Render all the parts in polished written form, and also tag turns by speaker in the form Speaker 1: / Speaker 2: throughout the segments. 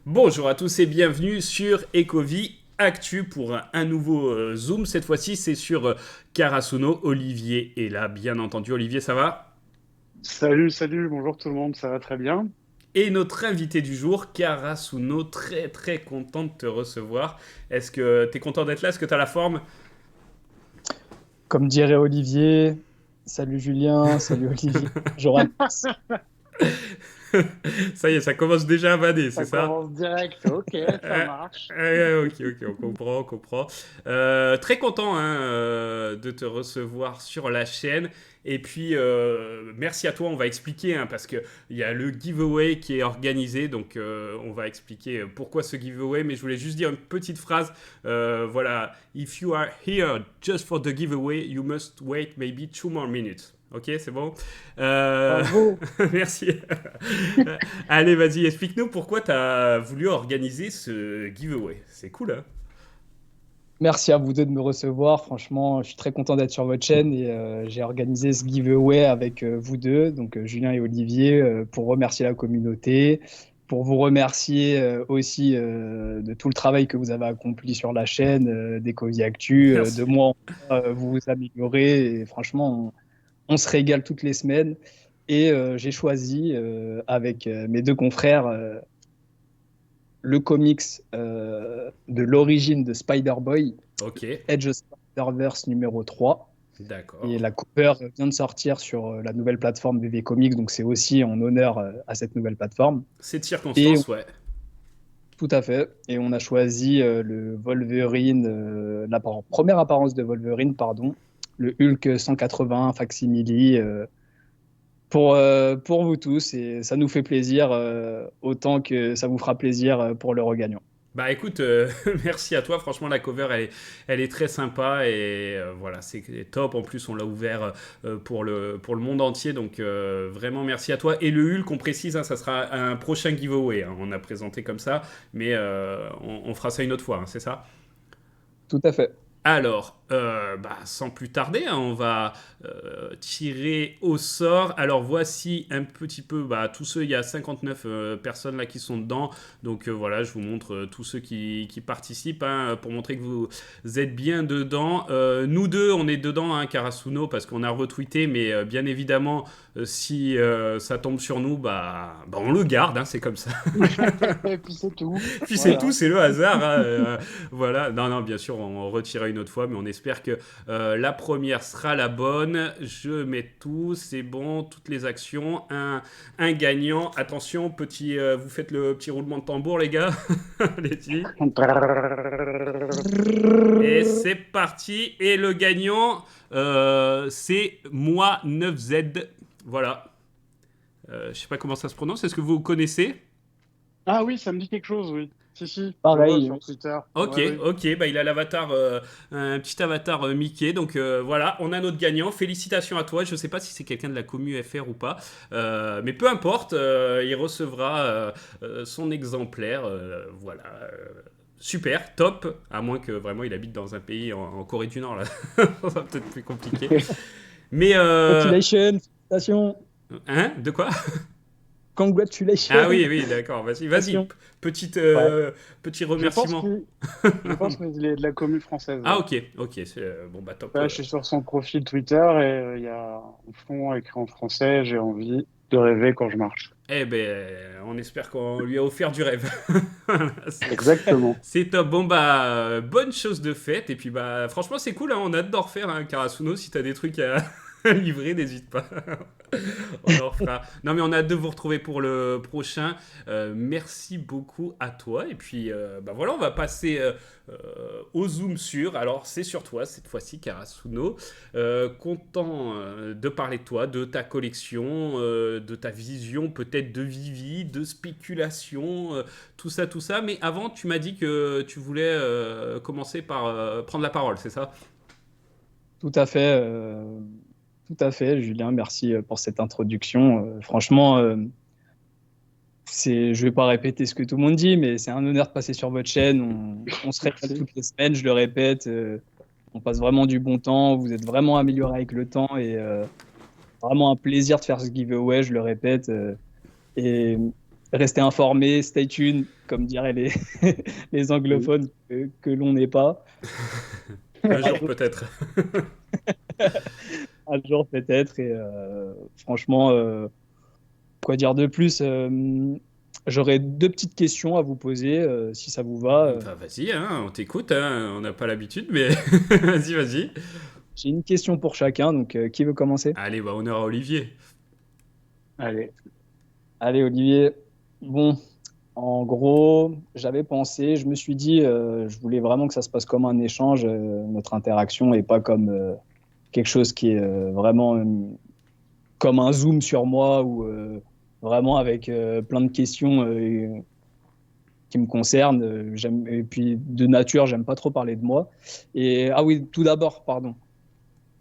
Speaker 1: Bonjour à tous et bienvenue sur Ecovie Actu pour un nouveau Zoom. Cette fois-ci, c'est sur Karasuno. Olivier est là, bien entendu. Olivier, ça va?
Speaker 2: Salut, salut, bonjour tout le monde, ça va très bien.
Speaker 1: Et notre invité du jour, Karasuno, très très content de te recevoir. Est-ce que tu es content d'être là? Est-ce que tu as la forme?
Speaker 3: Comme dirait Olivier, salut Julien, salut Olivier, Joran.
Speaker 1: Ça y est, ça commence déjà à vanner, c'est
Speaker 2: Ça
Speaker 1: ça?
Speaker 2: commence direct, ok, ça marche.
Speaker 1: Ok, ok, on comprend, on comprend. Très content hein, de te recevoir sur la chaîne. Et puis, merci à toi, on va expliquer, hein, parce qu'il y a le giveaway qui est organisé, donc on va expliquer pourquoi ce giveaway, mais je voulais juste dire une petite phrase. Voilà, if you are here just for the giveaway, you must wait maybe 2 more minutes. Ok, c'est bon. Euh,
Speaker 3: Bravo.
Speaker 1: Merci. Allez, vas-y, explique-nous pourquoi tu as voulu organiser ce giveaway. C'est cool, hein?
Speaker 3: Merci à vous deux de me recevoir. Franchement, je suis très content d'être sur votre chaîne et j'ai organisé ce giveaway avec vous deux, donc Julien et Olivier, pour remercier la communauté, pour vous remercier aussi de tout le travail que vous avez accompli sur la chaîne, d'Ecovie Actu. De
Speaker 1: Merci.
Speaker 3: mois en mois, vous vous améliorez et franchement, on se régale toutes les semaines. Et j'ai choisi avec mes deux confrères le comics de l'origine de Spider-Boy,
Speaker 1: Ok,
Speaker 3: Edge of Spider-Verse numéro 3. Et
Speaker 1: d'accord.
Speaker 3: la cover vient de sortir sur la nouvelle plateforme VV Comics, donc c'est aussi en honneur à cette nouvelle plateforme.
Speaker 1: C'est de
Speaker 3: Et
Speaker 1: circonstance, ouais.
Speaker 3: tout à fait. Et on a choisi le Wolverine, première apparence de Wolverine, pardon, le Hulk 180 facsimile, pour vous tous. Et ça nous fait plaisir, autant que ça vous fera plaisir pour le regagnant.
Speaker 1: Bah écoute, merci à toi. Franchement, la cover, elle est très sympa et voilà, c'est top. En plus, on l'a ouvert pour le monde entier. Donc vraiment, merci à toi. Et le Hulk, on précise, hein, ça sera un prochain giveaway, hein. On a présenté comme ça, mais on fera ça une autre fois, hein, c'est ça?
Speaker 3: Tout à fait.
Speaker 1: Alors, bah, sans plus tarder, hein, on va tirer au sort. Alors, voici un petit peu bah, tous ceux, il y a 59 personnes là qui sont dedans. Donc voilà, je vous montre tous ceux qui participent hein, pour montrer que vous êtes bien dedans. Nous deux, on est dedans, hein, Karasuno, parce qu'on a retweeté, mais bien évidemment, si ça tombe sur nous, bah, on le garde, hein, c'est comme ça.
Speaker 2: Et puis c'est tout,
Speaker 1: Puis c'est tout,
Speaker 2: voilà.
Speaker 1: c'est le hasard, hein, voilà, non, non, bien sûr, on retirera une autre fois, mais on espère que la première sera la bonne. Je mets tout, c'est bon, toutes les actions. Un gagnant. Attention, vous faites le petit roulement de tambour, les gars. Allez-y. Et c'est parti. Et le gagnant, c'est moi 9Z. Voilà. Je sais pas comment ça se prononce. Est-ce que vous connaissez?
Speaker 2: Ah oui, ça me dit quelque chose, oui. Si, si, je vois
Speaker 3: Pareil.
Speaker 2: sur Twitter.
Speaker 1: Ok,
Speaker 2: Ouais, oui.
Speaker 1: ok, bah il a l'avatar, un petit avatar Mickey, donc voilà, on a notre gagnant. Félicitations à toi. Je sais pas si c'est quelqu'un de la commu FR ou pas, mais peu importe, il recevra son exemplaire. Voilà, super, top. À moins que vraiment il habite dans un pays en Corée du Nord là, ça va peut-être plus compliqué. Mais
Speaker 3: Congratulations, félicitations,
Speaker 1: hein, de quoi? Ah
Speaker 3: congratulations,
Speaker 1: oui, oui, d'accord. Vas-y, vas-y.
Speaker 3: félicitations.
Speaker 1: Petite,
Speaker 3: Ouais.
Speaker 1: petit
Speaker 2: Je pense
Speaker 1: remerciement.
Speaker 2: qu'il, je pense qu'il est de la commu française,
Speaker 1: Ah
Speaker 2: ouais.
Speaker 1: ok, ok, bon bah top.
Speaker 2: Là, je suis sur son profil Twitter et il y a un fond écrit en français, j'ai envie de rêver quand je marche.
Speaker 1: Eh ben, on espère qu'on lui a offert du rêve. Voilà,
Speaker 2: Exactement.
Speaker 1: c'est top. Bon bah, bonne chose de faite. Et puis bah, franchement, c'est cool, hein, on a hâte d'en refaire, hein, Karasuno. Si t'as des trucs à livrer, n'hésite pas. On en refera. Non mais on a hâte de vous retrouver pour le prochain. Merci beaucoup à toi. Et puis bah voilà, on va passer au zoom sur. Alors c'est sur toi cette fois-ci, Karasuno. Content de parler de toi, de ta collection, de ta vision peut-être de Vivi, de spéculation, tout ça, tout ça. Mais avant, tu m'as dit que tu voulais commencer par prendre la parole, c'est ça?
Speaker 3: Tout à fait, tout à fait, Julien. Merci pour cette introduction. Franchement, je vais pas répéter ce que tout le monde dit, mais c'est un honneur de passer sur votre chaîne. On se régale
Speaker 2: Merci.
Speaker 3: toutes les semaines, je le répète. On passe vraiment du bon temps. Vous êtes vraiment amélioré avec le temps et vraiment un plaisir de faire ce giveaway, je le répète. Et Restez informés, stay tuned, comme diraient les, les anglophones que l'on n'est pas.
Speaker 1: Un jour peut-être.
Speaker 3: Un jour peut-être. Et franchement, quoi dire de plus j'aurais 2 petites questions à vous poser, si ça vous va.
Speaker 1: Bah, vas-y, hein, on t'écoute, hein, on n'a pas l'habitude, mais vas-y, vas-y.
Speaker 3: J'ai une question pour chacun, donc qui veut commencer?
Speaker 1: Allez, bah honneur à Olivier.
Speaker 2: Allez.
Speaker 3: Allez, Olivier. Bon, en gros, j'avais pensé, je me suis dit, je voulais vraiment que ça se passe comme un échange, notre interaction, et pas comme quelque chose qui est vraiment comme un zoom sur moi ou vraiment avec plein de questions qui me concernent. Et puis de nature, j'aime pas trop parler de moi. Et ah oui, tout d'abord, pardon.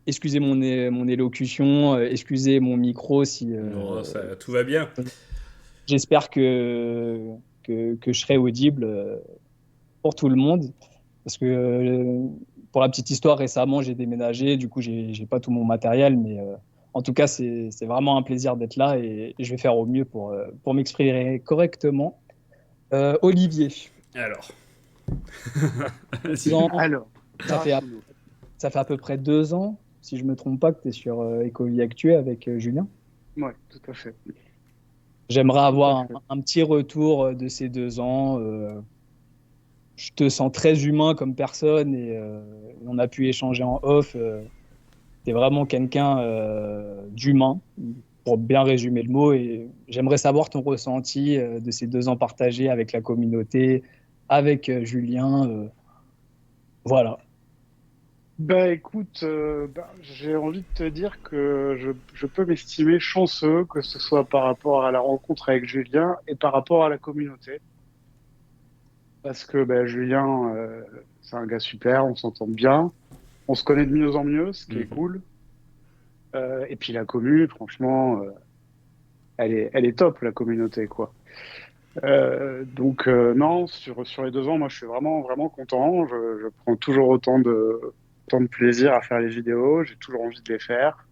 Speaker 3: Excusez mon élocution, excusez mon micro si.
Speaker 1: Non, ça, tout va bien.
Speaker 3: J'espère que je serai audible pour tout le monde. Parce que pour la petite histoire, récemment, j'ai déménagé. Du coup, j'ai pas tout mon matériel. Mais en tout cas, c'est vraiment un plaisir d'être là et je vais faire au mieux pour m'exprimer correctement. Olivier,
Speaker 1: Alors.
Speaker 3: Jean,
Speaker 2: Alors,
Speaker 3: ça fait,
Speaker 2: Karasuno.
Speaker 3: ça fait à peu près 2 ans, si je me trompe pas, que tu es sur Ecovie Actu avec Julien.
Speaker 2: Ouais, tout à fait.
Speaker 3: J'aimerais
Speaker 2: Tout
Speaker 3: avoir
Speaker 2: à fait.
Speaker 3: un petit retour de ces 2 ans. Je te sens très humain comme personne et on a pu échanger en off. Tu es vraiment quelqu'un d'humain, pour bien résumer le mot. Et j'aimerais savoir ton ressenti de ces 2 ans partagés avec la communauté, avec Julien. Voilà.
Speaker 2: Bah écoute, j'ai envie de te dire que je peux m'estimer chanceux, que ce soit par rapport à la rencontre avec Julien et par rapport à la communauté. Parce que bah, Julien, c'est un gars super, on s'entend bien, on se connaît de mieux en mieux, ce qui est
Speaker 1: Mhm.
Speaker 2: cool. Et puis la commu, franchement, elle est top, la communauté, quoi. Donc non, sur les 2 ans, moi je suis vraiment, vraiment content. Je prends toujours autant de plaisir à faire les vidéos, j'ai toujours envie de les faire.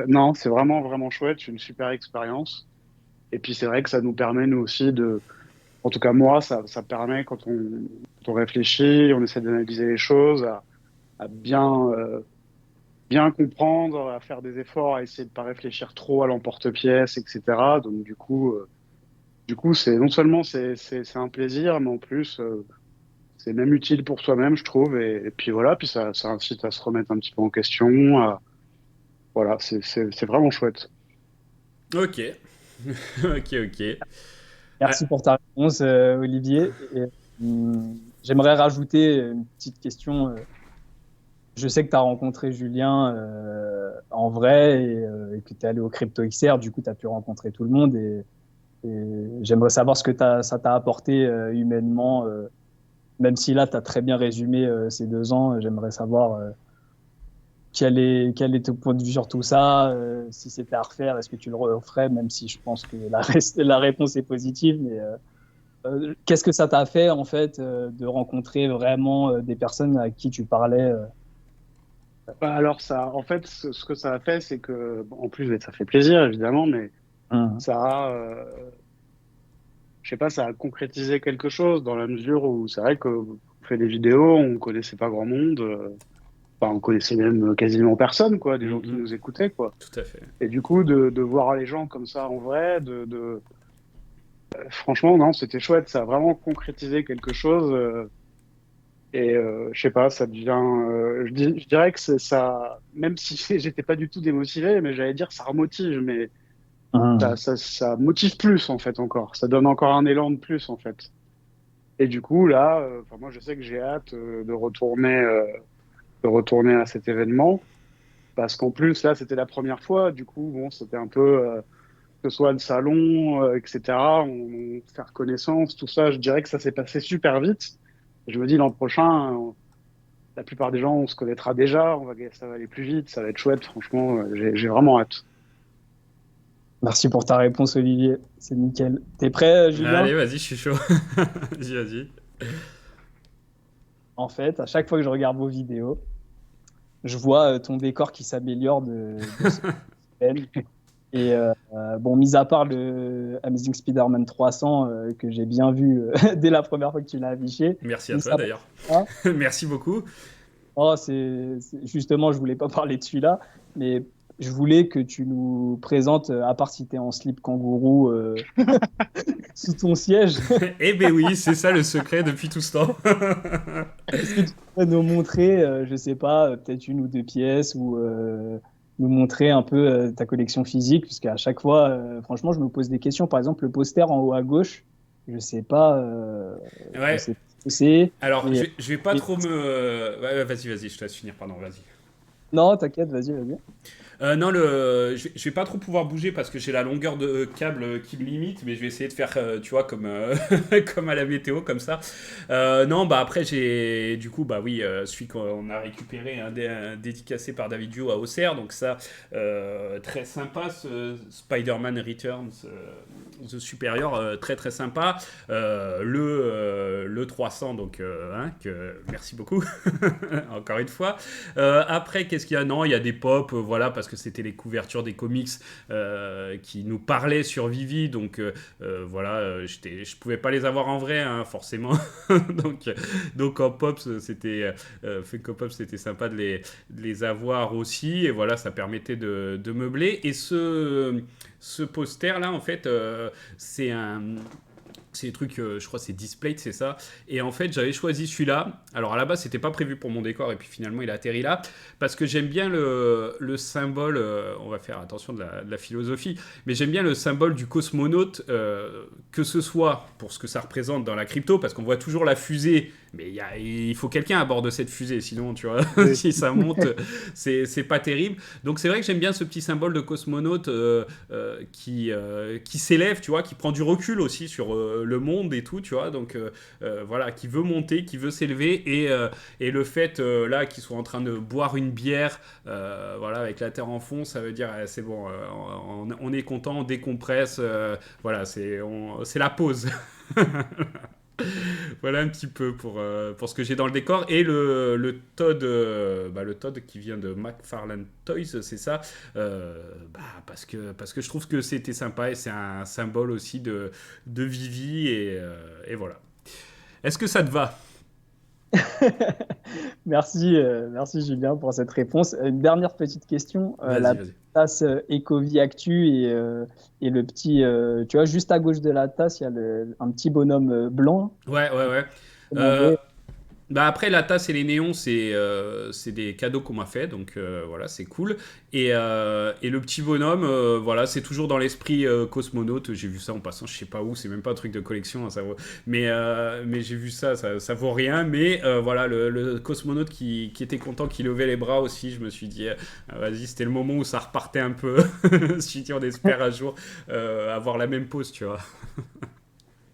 Speaker 2: Non, c'est vraiment, vraiment chouette, c'est une super expérience. Et puis c'est vrai que ça nous permet, nous aussi, en tout cas moi, ça permet quand on réfléchit, on essaie d'analyser les choses, à bien comprendre, à faire des efforts, à essayer de pas réfléchir trop à l'emporte-pièce, etc. Donc du coup, c'est non seulement c'est un plaisir, mais en plus c'est même utile pour soi-même, je trouve. Et puis voilà, puis ça incite à se remettre un petit peu en question. Voilà, c'est vraiment chouette.
Speaker 1: Ok. Ok, ok. Ah,
Speaker 3: Merci pour ta réponse, Olivier. Et, j'aimerais rajouter une petite question. Je sais que tu as rencontré Julien en vrai et que tu es allé au Crypto XR. Du coup, tu as pu rencontrer tout le monde. Et j'aimerais savoir ce que ça t'a apporté humainement. Même si là, tu as très bien résumé ces 2 ans, j'aimerais savoir quel est ton point de vue sur tout ça. Si c'était à refaire, est-ce que tu le referais? Même si je pense que la réponse est positive. Mais qu'est-ce que ça t'a fait, en fait, de rencontrer vraiment des personnes à qui tu parlais
Speaker 2: Bah, alors ça, en fait, ce que ça a fait, c'est que, bon, en plus, ça fait plaisir, évidemment, mais
Speaker 3: Hum,
Speaker 2: ça a, je sais pas, ça a concrétisé quelque chose dans la mesure où c'est vrai que on fait des vidéos, on connaissait pas grand monde, enfin, on connaissait même quasiment personne, quoi, des gens qui
Speaker 1: mhm.
Speaker 2: nous écoutaient, quoi.
Speaker 1: Tout à fait.
Speaker 2: Et du coup, de voir les gens comme ça en vrai, franchement, non, c'était chouette, ça a vraiment concrétisé quelque chose. Et je sais pas, ça devient. Je dirais que ça, même si j'étais pas du tout démotivé, mais j'allais dire ça remotive, mais
Speaker 3: hum.
Speaker 2: ça motive plus en fait encore. Ça donne encore un élan de plus en fait. Et du coup là, enfin moi je sais que j'ai hâte de retourner à cet événement parce qu'en plus là c'était la première fois. Du coup bon c'était un peu que ce soit le salon, etc. Faire connaissance, tout ça. Je dirais que ça s'est passé super vite. Je me dis l'an prochain. La plupart des gens, on se connaîtra déjà, ça va aller plus vite, ça va être chouette, franchement, j'ai vraiment hâte.
Speaker 3: Merci pour ta réponse, Olivier. C'est nickel. T'es prêt,
Speaker 1: Allez,
Speaker 3: Julien?
Speaker 1: vas-y, je suis chaud. Vas-y, vas-y.
Speaker 3: En fait, à chaque fois que je regarde vos vidéos, je vois ton décor qui s'améliore de semaine. Et bon, mis à part le Amazing Spider-Man 300 que j'ai bien vu dès la première fois que tu l'as affiché.
Speaker 1: Merci à
Speaker 3: Mis
Speaker 1: toi
Speaker 3: à
Speaker 1: d'ailleurs.
Speaker 3: part ça,
Speaker 1: Merci beaucoup.
Speaker 3: oh, justement, je voulais pas parler de celui-là, mais je voulais que tu nous présentes, à part si tu es en slip kangourou sous ton siège,
Speaker 1: Eh ben oui, c'est ça le secret depuis tout ce temps.
Speaker 3: est-ce que tu pourrais nous montrer, je sais pas, peut-être une ou deux pièces ou nous montrer un peu ta collection physique, puisqu'à chaque fois, franchement, je me pose des questions. Par exemple, le poster en haut à gauche, je sais pas, je
Speaker 1: Ouais.
Speaker 3: sais pas ce que c'est.
Speaker 1: Alors,
Speaker 3: Et,
Speaker 1: je vais pas
Speaker 3: et-
Speaker 1: trop me. Ouais, vas-y, je te laisse finir, pardon, vas-y.
Speaker 3: Non, t'inquiète, vas-y, vas-y.
Speaker 1: Non, je vais pas trop pouvoir bouger parce que j'ai la longueur de câble qui me limite, mais je vais essayer de faire, tu vois, comme, comme à la météo, comme ça. Non, bah après, j'ai du coup, bah oui, celui qu'on a récupéré, un dédicacé par David Yu à Auxerre, donc ça, très sympa, ce Spider-Man Returns, The Superior, très très sympa. Le 300, donc, merci beaucoup, encore une fois. Après, qu'est-ce qu'il y a? Non, il y a des pop, voilà, parce que c'était les couvertures des comics qui nous parlaient sur Vivi, donc voilà, je pouvais pas les avoir en vrai, hein, forcément. donc en pop, Funko Pop, c'était sympa de les avoir aussi, et voilà, ça permettait de meubler. Et ce poster-là, en fait, c'est un. C'est des trucs, je crois, c'est Displayed, c'est ça. Et en fait, j'avais choisi celui-là. Alors à la base, c'était pas prévu pour mon décor, et puis finalement, il a atterri là. Parce que j'aime bien le symbole, on va faire attention de la philosophie, mais j'aime bien le symbole du cosmonaute, que ce soit pour ce que ça représente dans la crypto, parce qu'on voit toujours la fusée, mais il faut quelqu'un à bord de cette fusée, sinon, tu vois,
Speaker 2: Oui.
Speaker 1: si ça monte, c'est pas terrible. Donc c'est vrai que j'aime bien ce petit symbole de cosmonaute qui s'élève, tu vois, qui prend du recul aussi sur le monde et tout, tu vois, donc voilà, qui veut monter, qui veut s'élever, et le fait là qu'ils soient en train de boire une bière, voilà, avec la terre en fond, ça veut dire c'est bon, on est content, on décompresse, voilà, c'est la pause. Voilà un petit peu pour ce que j'ai dans le décor. Et le Todd qui vient de McFarlane Toys, c'est ça, parce que je trouve que c'était sympa, et c'est un symbole aussi de Vivi, et voilà. Est-ce que ça te va?
Speaker 3: Merci, merci Julien pour cette réponse. Une dernière petite question.
Speaker 1: Vas-y,
Speaker 3: La
Speaker 1: vas-y.
Speaker 3: tasse Ecovie Actu et le petit, tu vois, juste à gauche de la tasse, il y a un petit bonhomme blanc.
Speaker 1: Ouais, ouais, ouais. Euh,
Speaker 3: Demander.
Speaker 1: Bah après, la tasse et les néons, c'est des cadeaux qu'on m'a fait, donc voilà, c'est cool. Et le petit bonhomme, voilà, c'est toujours dans l'esprit cosmonaute. J'ai vu ça en passant, je sais pas où, c'est même pas un truc de collection, hein, mais j'ai vu ça, ça vaut rien. Mais voilà, le cosmonaute qui était content, qui levait les bras aussi, je me suis dit, vas-y, c'était le moment où ça repartait un peu. Je me suis dit, on espère un jour avoir la même pose, tu vois.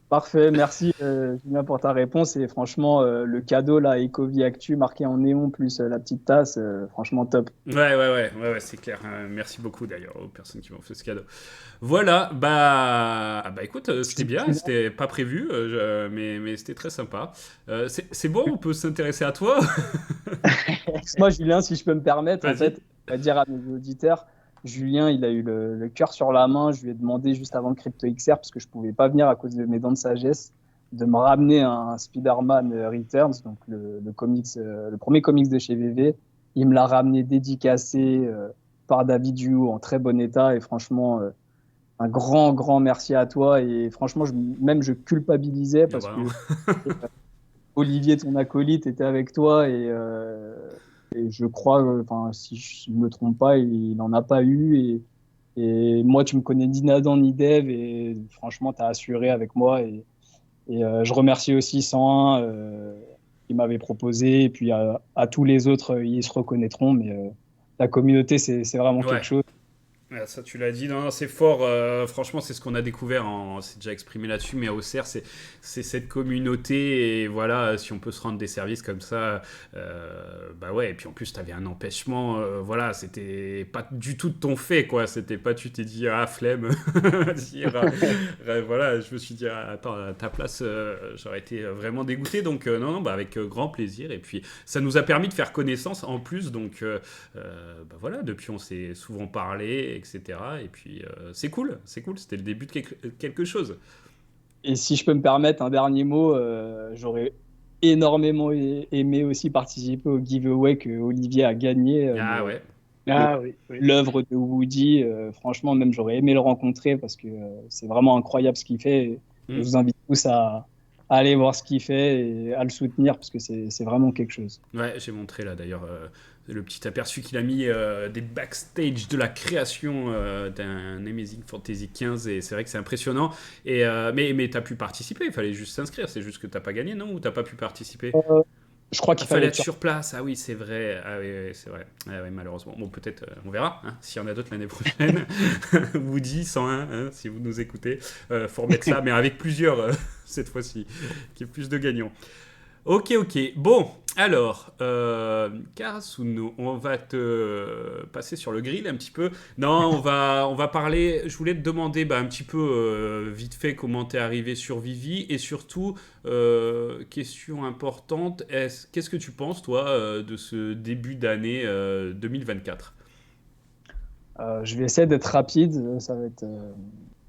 Speaker 3: Parfait, merci Julien pour ta réponse. Et franchement, le cadeau là, Ecovie Actu marqué en néon plus la petite tasse, franchement top.
Speaker 1: Ouais, c'est clair. Merci beaucoup d'ailleurs aux personnes qui m'ont fait ce cadeau. Voilà, bah écoute, c'était bien,
Speaker 3: Julien,
Speaker 1: c'était pas prévu, mais c'était très sympa. C'est bon, on peut s'intéresser à toi?
Speaker 3: moi, Julien, si je peux me permettre, en
Speaker 1: Vas-y.
Speaker 3: fait, on va dire à nos auditeurs, Julien, il a eu le cœur sur la main. Je lui ai demandé juste avant le Crypto XR, parce que je pouvais pas venir à cause de mes dents de sagesse, de me ramener un Spider-Man Returns, donc le comics, le premier comics de chez VV. Il me l'a ramené dédicacé par David Yu en très bon état. Et franchement, un grand, grand merci à toi. Et franchement, même je culpabilisais
Speaker 1: Ah
Speaker 3: parce
Speaker 1: bah
Speaker 3: que
Speaker 1: non.
Speaker 3: Olivier, ton acolyte, était avec toi et je crois, enfin, si je ne me trompe pas, il n'en a pas eu. Et moi, tu me connais ni Nadan ni Dev et franchement, tu as assuré avec moi. Et je remercie aussi 101 qui m'avait proposé. Et puis à tous les autres, ils se reconnaîtront. Mais la communauté, c'est vraiment quelque
Speaker 1: Ouais.
Speaker 3: chose.
Speaker 1: Ah, ça, tu l'as dit, non, c'est fort. Franchement, c'est ce qu'on a découvert. C'est déjà exprimé là-dessus, mais à Auxerre, c'est cette communauté. Et voilà, si on peut se rendre des services comme ça, bah ouais. Et puis en plus, tu avais un empêchement. Voilà, c'était pas du tout de ton fait, quoi. C'était pas, tu t'es dit, ah, flemme. Voilà, je me suis dit, ah, attends, à ta place, j'aurais été vraiment dégoûté. Donc, non, bah, avec grand plaisir. Et puis, ça nous a permis de faire connaissance en plus. Donc, bah voilà, depuis, on s'est souvent parlé. etc. Et puis, c'est cool, c'était le début de quelque chose.
Speaker 3: Et si je peux me permettre un dernier mot, j'aurais énormément aimé aussi participer au giveaway que Olivier a gagné.
Speaker 1: Ah ouais.
Speaker 2: Ah oui, oui.
Speaker 3: L'œuvre de Woody, franchement, même j'aurais aimé le rencontrer parce que c'est vraiment incroyable ce qu'il fait. Et je vous invite tous à aller voir ce qu'il fait et à le soutenir parce que c'est vraiment quelque chose.
Speaker 1: Ouais, j'ai montré là d'ailleurs le petit aperçu qu'il a mis des backstage de la création d'un Amazing Fantasy XV et c'est vrai que c'est impressionnant. Et, mais tu as pu participer, il fallait juste s'inscrire, c'est juste que tu n'as pas gagné, non? Ou tu n'as pas pu participer?
Speaker 3: Je crois qu'il fallait
Speaker 1: être sur place. Ah oui, c'est vrai. Ah oui, oui, c'est vrai. Ah oui, malheureusement. Bon, peut-être, on verra. Hein, s'il y en a d'autres l'année prochaine. Woody 101, hein, si vous nous écoutez. Faut remettre ça, mais avec plusieurs cette fois-ci. Qu'il y ait plus de gagnants. Ok. Bon, alors, Karasuno, on va te passer sur le grill un petit peu. Non, on va parler. Je voulais te demander un petit peu vite fait comment t'es arrivé sur Vivi et surtout, question importante, qu'est-ce que tu penses, toi, de ce début d'année 2024 ?
Speaker 3: Je vais essayer d'être rapide.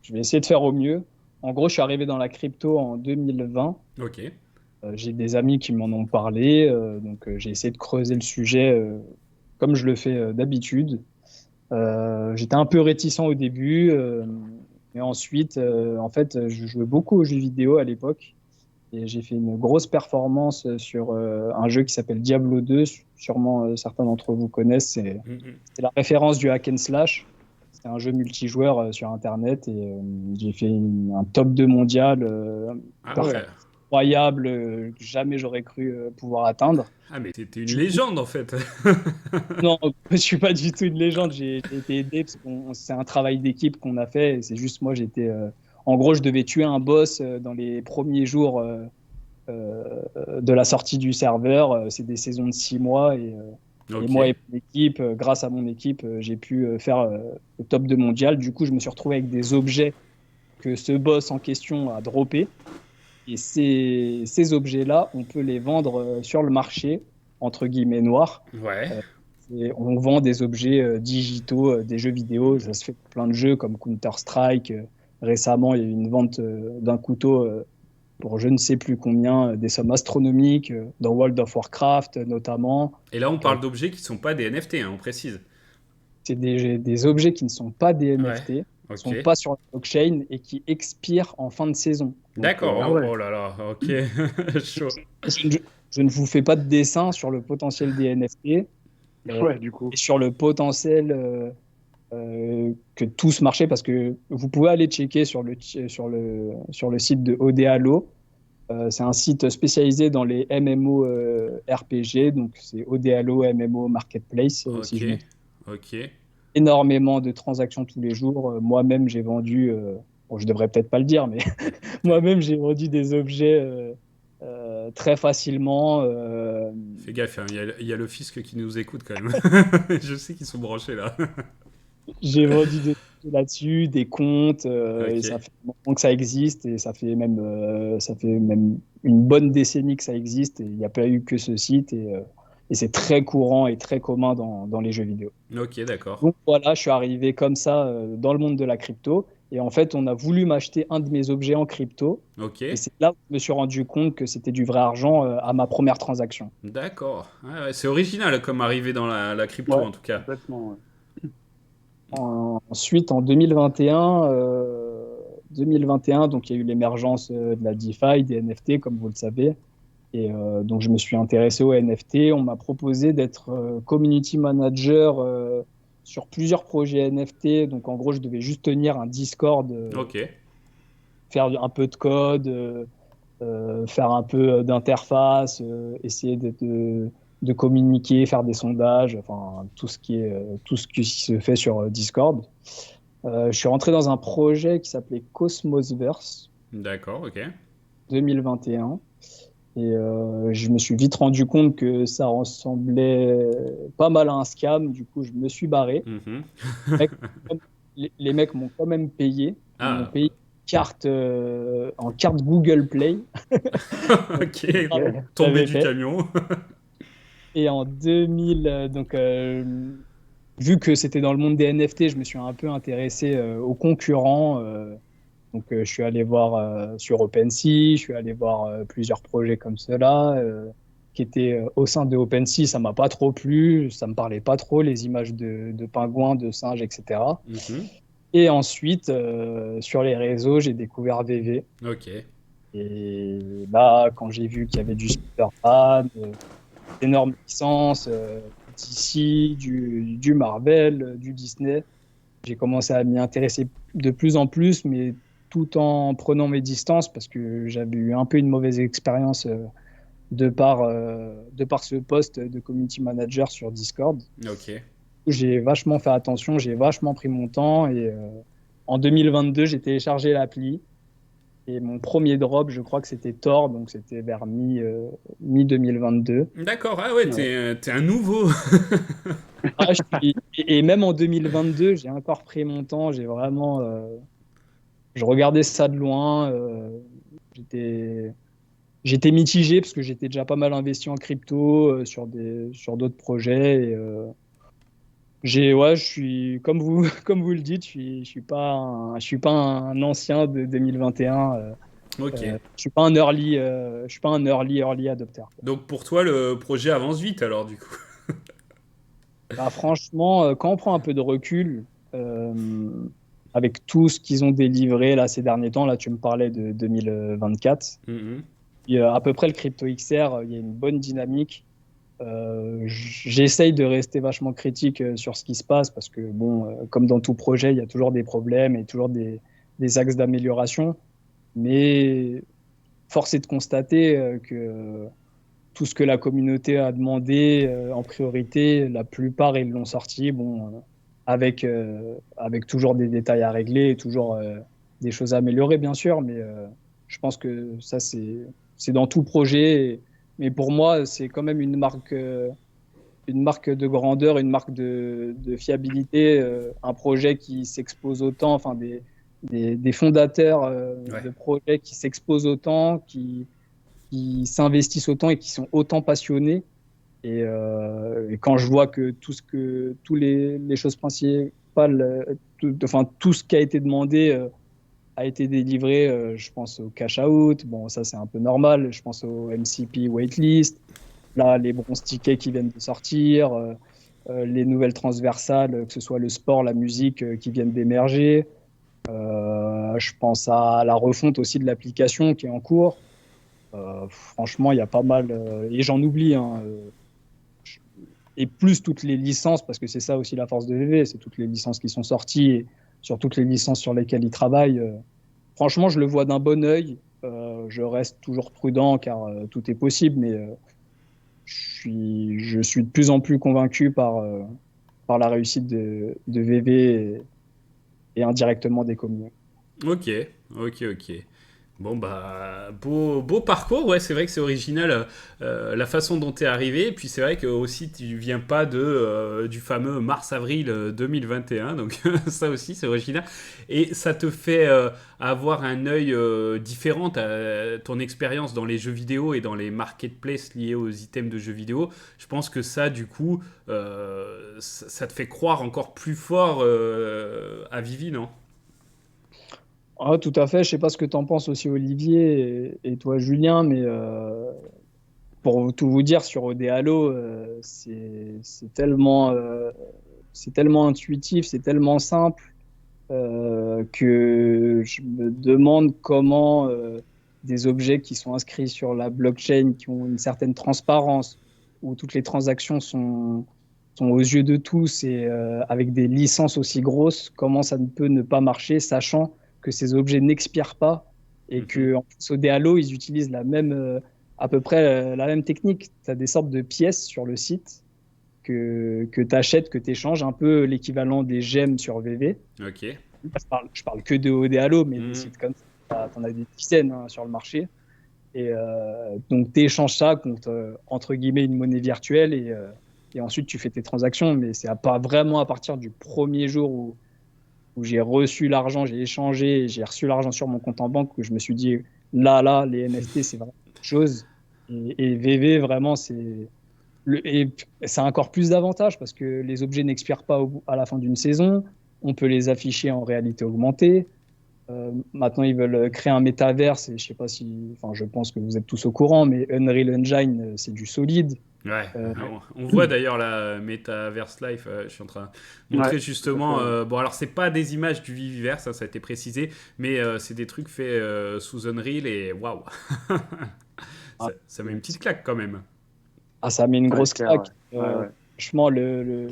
Speaker 3: Je vais essayer de faire au mieux. En gros, je suis arrivé dans la crypto en 2020.
Speaker 1: Ok.
Speaker 3: J'ai des amis qui m'en ont parlé, donc j'ai essayé de creuser le sujet comme je le fais d'habitude. J'étais un peu réticent au début, mais ensuite, en fait, je jouais beaucoup aux jeux vidéo à l'époque et j'ai fait une grosse performance sur un jeu qui s'appelle Diablo 2. Sûrement, certains d'entre vous connaissent. C'est la référence du hack and slash. C'est un jeu multijoueur sur Internet et j'ai fait un top 2 mondial. Incroyable, que jamais j'aurais cru pouvoir atteindre.
Speaker 1: Ah, mais t'es une légende en fait.
Speaker 3: Non, je suis pas du tout une légende. J'ai été aidé parce que c'est un travail d'équipe qu'on a fait. C'est juste moi, en gros, je devais tuer un boss dans les premiers jours de la sortie du serveur. C'est des saisons de 6 mois et moi et mon équipe, grâce à mon équipe, j'ai pu faire le top 2 mondial. Du coup, je me suis retrouvé avec des objets que ce boss en question a droppés. Et ces objets-là, on peut les vendre sur le marché, entre guillemets noirs.
Speaker 1: Ouais.
Speaker 3: Et on vend des objets digitaux, des jeux vidéo. Ça se fait pour plein de jeux comme Counter-Strike. Récemment, il y a eu une vente d'un couteau pour je ne sais plus combien, des sommes astronomiques, dans World of Warcraft notamment.
Speaker 1: Et là, on parle d'objets qui ne sont pas des NFT, hein, on précise.
Speaker 3: C'est des objets qui ne sont pas des NFT.
Speaker 1: Ouais.
Speaker 3: Qui ne sont pas sur la blockchain et qui expirent en fin de saison.
Speaker 1: D'accord, oh là là, ok, chaud.
Speaker 3: Je ne vous fais pas de dessin sur le potentiel des NFT
Speaker 2: du coup.
Speaker 3: et sur le potentiel que tout ce marché, parce que vous pouvez aller checker sur le site de Odealo. C'est un site spécialisé dans les MMO RPG, donc c'est Odealo MMO Marketplace. Si je
Speaker 1: Ok.
Speaker 3: Énormément de transactions tous les jours. Moi-même, j'ai vendu, je devrais peut-être pas le dire, mais moi-même, j'ai vendu des objets très facilement.
Speaker 1: Fais gaffe, hein, il y a le fisc qui nous écoute quand même. Je sais qu'ils sont branchés là.
Speaker 3: J'ai vendu des objets là-dessus, des comptes, et ça fait longtemps que ça existe, et ça fait même une bonne décennie que ça existe, et il n'y a pas eu que ce site, et c'est très courant et très commun dans les jeux vidéo.
Speaker 1: Ok, d'accord.
Speaker 3: Donc voilà, je suis arrivé comme ça dans le monde de la crypto. Et en fait, on a voulu m'acheter un de mes objets en crypto.
Speaker 1: Ok.
Speaker 3: Et c'est là où je me suis rendu compte que c'était du vrai argent à ma première transaction.
Speaker 1: D'accord. Ouais, c'est original comme arrivé dans la crypto en tout cas.
Speaker 2: Complètement, ouais.
Speaker 3: Ensuite, en 2021, donc il y a eu l'émergence de la DeFi, des NFT, comme vous le savez. Et donc, je me suis intéressé aux NFT. On m'a proposé d'être community manager sur plusieurs projets NFT. Donc, en gros, je devais juste tenir un Discord, faire un peu de code, faire un peu d'interface, essayer de communiquer, faire des sondages, enfin, tout ce qui se fait sur Discord. Je suis rentré dans un projet qui s'appelait Cosmosverse.
Speaker 1: D'accord, ok.
Speaker 3: 2021. Et je me suis vite rendu compte que ça ressemblait pas mal à un scam. Du coup, je me suis barré. Les mecs m'ont quand même payé. Ils m'ont payé en carte Google Play.
Speaker 1: Ok, tombé du camion.
Speaker 3: Et en 2000, vu que c'était dans le monde des NFT, je me suis un peu intéressé aux concurrents. Donc, je suis allé voir sur OpenSea, je suis allé voir plusieurs projets comme cela qui étaient au sein de OpenSea. Ça m'a pas trop plu, ça me parlait pas trop, les images de pingouins, de singes, etc.
Speaker 1: Mhm.
Speaker 3: Et ensuite, sur les réseaux, j'ai découvert VV.
Speaker 1: Ok.
Speaker 3: Et là, quand j'ai vu qu'il y avait du Spider-Man, d'énormes licences, DC, du Marvel, du Disney, j'ai commencé à m'y intéresser de plus en plus, mais tout en prenant mes distances parce que j'avais eu un peu une mauvaise expérience de par ce poste de community manager sur Discord.
Speaker 1: Ok.
Speaker 3: J'ai vachement fait attention, j'ai vachement pris mon temps et en 2022, j'ai téléchargé l'appli et mon premier drop, je crois que c'était Thor, donc c'était vers mi 2022.
Speaker 1: D'accord, ah ouais, t'es un nouveau.
Speaker 3: Et même en 2022, j'ai encore pris mon temps, j'ai vraiment je regardais ça de loin. J'étais, j'étais mitigé parce que j'étais déjà pas mal investi en crypto sur d'autres projets. Et, je suis, comme vous, comme vous le dites, je suis pas un ancien de 2021.
Speaker 1: Ok.
Speaker 3: Je suis pas un je suis pas un early adopter, quoi.
Speaker 1: Donc pour toi, le projet avance vite alors du coup.
Speaker 3: Bah, franchement, quand on prend un peu de recul, euh, avec tout ce qu'ils ont délivré là ces derniers temps, là tu me parlais de 2024.
Speaker 1: Mhm.
Speaker 3: Il y a à peu près le crypto XR, il y a une bonne dynamique. J'essaye de rester vachement critique sur ce qui se passe parce que, bon, comme dans tout projet, il y a toujours des problèmes et toujours des axes d'amélioration. Mais force est de constater que tout ce que la communauté a demandé en priorité, la plupart, ils l'ont sorti. Bon, avec toujours des détails à régler et toujours des choses à améliorer, bien sûr. Mais je pense que ça, c'est dans tout projet. Mais pour moi, c'est quand même une marque de grandeur, une marque de fiabilité, un projet qui s'expose autant, enfin des fondateurs
Speaker 1: Ouais.
Speaker 3: de projets qui s'exposent autant, qui s'investissent autant et qui sont autant passionnés. Et quand je vois que tous les choses principales, enfin tout ce qui a été demandé a été délivré, je pense au cash out, bon ça c'est un peu normal, je pense au MCP waitlist, là les bronze tickets qui viennent de sortir, les nouvelles transversales, que ce soit le sport, la musique qui viennent d'émerger. Je pense à la refonte aussi de l'application qui est en cours. Franchement, il y a pas mal, et j'en oublie, hein, et plus toutes les licences, parce que c'est ça aussi la force de VV, c'est toutes les licences qui sont sorties, et sur toutes les licences sur lesquelles ils travaillent. Franchement, je le vois d'un bon œil. Je reste toujours prudent car tout est possible, mais je suis de plus en plus convaincu par la réussite de VV et indirectement des communes.
Speaker 1: Ok, ok, ok. Bon bah beau parcours, ouais c'est vrai que c'est original la façon dont tu es arrivé, et puis c'est vrai que aussi tu viens pas du fameux mars-avril 2021, donc ça aussi c'est original, et ça te fait avoir un œil différent à ton expérience dans les jeux vidéo et dans les marketplaces liés aux items de jeux vidéo. Je pense que ça du coup ça te fait croire encore plus fort à Vivi, non?
Speaker 3: Ah, tout à fait. Je sais pas ce que tu en penses aussi, Olivier, et toi, Julien, mais pour tout vous dire sur OD Halo, c'est tellement intuitif, c'est tellement simple que je me demande comment des objets qui sont inscrits sur la blockchain, qui ont une certaine transparence, où toutes les transactions sont aux yeux de tous et avec des licences aussi grosses, comment ça ne peut ne pas marcher, sachant que ces objets n'expirent pas et
Speaker 1: Mhm.
Speaker 3: que en plus, au DALO, ils utilisent à peu près la même technique. Tu as des sortes de pièces sur le site que tu achètes, que tu échanges, un peu l'équivalent des gemmes sur VV.
Speaker 1: Ok.
Speaker 3: Je parle que de OD Halo, mais des
Speaker 1: Mhm.
Speaker 3: sites comme ça, tu en as des dizaines hein, sur le marché. Et donc, tu échanges ça contre, entre guillemets, une monnaie virtuelle et ensuite tu fais tes transactions. Mais c'est pas vraiment à partir du premier jour où j'ai reçu l'argent, j'ai échangé, et j'ai reçu l'argent sur mon compte en banque que je me suis dit, les NFT, c'est vraiment quelque chose. Et VV, vraiment, Et ça a encore plus d'avantages parce que les objets n'expirent pas à la fin d'une saison. On peut les afficher en réalité augmentée. Maintenant, ils veulent créer un métaverse et je sais pas si, enfin, je pense que vous êtes tous au courant, mais Unreal Engine, c'est du solide.
Speaker 1: Ouais,
Speaker 3: Euh,
Speaker 1: on voit d'ailleurs la Metaverse Life, je suis en train de
Speaker 2: Ouais,
Speaker 1: montrer
Speaker 2: tout à fait,
Speaker 1: justement,
Speaker 2: ouais.
Speaker 1: bon alors c'est pas des images du Viviverse, ça a été précisé, mais c'est des trucs faits sous Unreal et waouh,
Speaker 3: ah,
Speaker 1: ça met une petite claque quand même.
Speaker 3: ça met une
Speaker 2: Ouais,
Speaker 3: grosse
Speaker 2: clair,
Speaker 3: claque.
Speaker 2: ouais. Ouais, ouais.
Speaker 3: Franchement, je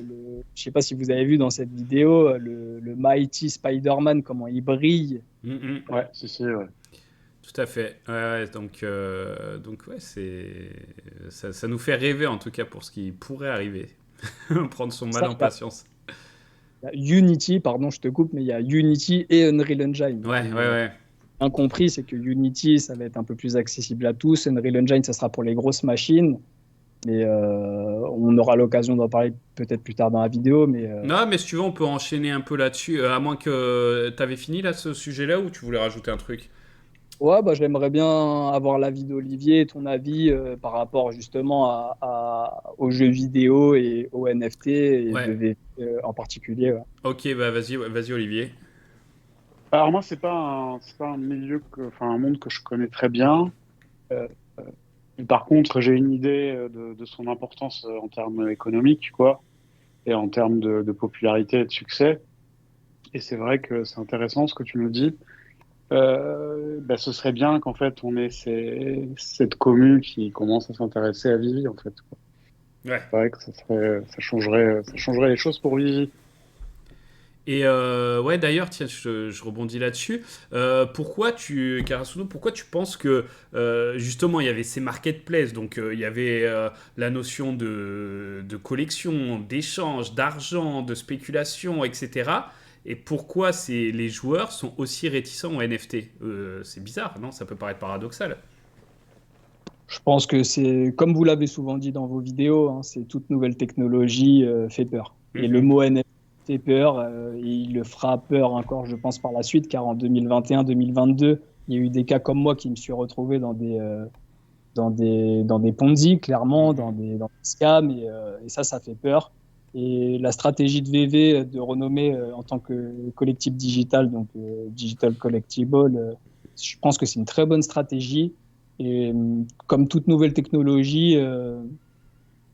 Speaker 3: sais pas si vous avez vu dans cette vidéo le Mighty Spider-Man, comment il brille.
Speaker 1: Mhm.
Speaker 2: Ouais, si, ouais.
Speaker 1: Tout à fait. Ouais, ouais, donc ouais, ça nous fait rêver en tout cas pour ce qui pourrait arriver. Prendre son mal
Speaker 3: Ça,
Speaker 1: en patience.
Speaker 3: il y a Unity, pardon, je te coupe, mais il y a Unity et Unreal Engine.
Speaker 1: Ouais,
Speaker 3: Et,
Speaker 1: ouais, ouais.
Speaker 3: incompris, c'est que Unity, ça va être un peu plus accessible à tous. Unreal Engine, ça sera pour les grosses machines. Mais on aura l'occasion d'en parler peut-être plus tard dans la vidéo. Mais
Speaker 1: Non, mais si tu veux, on peut enchaîner un peu là-dessus. À moins que t'avais fini là ce sujet-là ou tu voulais rajouter un truc.
Speaker 3: ouais, bah, j'aimerais bien avoir l'avis d'Olivier, ton avis par rapport justement aux jeux vidéo et aux NFT et
Speaker 1: Ouais.
Speaker 3: de VV en particulier. Ouais.
Speaker 1: Ok, bah vas-y Olivier.
Speaker 2: Alors moi, c'est pas un enfin un monde que je connais très bien. Euh, Par contre, j'ai une idée de son importance en termes économiques, quoi, et en termes de popularité et de succès. Et c'est vrai que c'est intéressant ce que tu nous dis. Bah, ce serait bien qu'en fait on ait cette commu qui commence à s'intéresser à Vivi, en fait, quoi.
Speaker 1: Ouais.
Speaker 2: C'est vrai que ça changerait les choses pour Vivi.
Speaker 1: Et ouais, d'ailleurs, tiens, je rebondis là-dessus. Karasuno, pourquoi tu penses que justement il y avait ces marketplaces, donc il y avait la notion de collection, d'échange, d'argent, de spéculation, etc. Et pourquoi les joueurs sont aussi réticents aux NFT? C'est bizarre, non? Ça peut paraître paradoxal.
Speaker 3: Je pense que c'est, comme vous l'avez souvent dit dans vos vidéos, hein, c'est toute nouvelle technologie fait peur. Et le
Speaker 1: Mhm.
Speaker 3: mot NFT fait peur, et il le fera peur encore, je pense, par la suite, car en 2021-2022, il y a eu des cas comme moi qui me suis retrouvé dans des Ponzi, clairement,
Speaker 1: Mhm.
Speaker 3: dans des scams, et ça fait peur. Et la stratégie de VV de renommer en tant que collectif digital, donc Digital Collectible, je pense que c'est une très bonne stratégie. Et comme toute nouvelle technologie,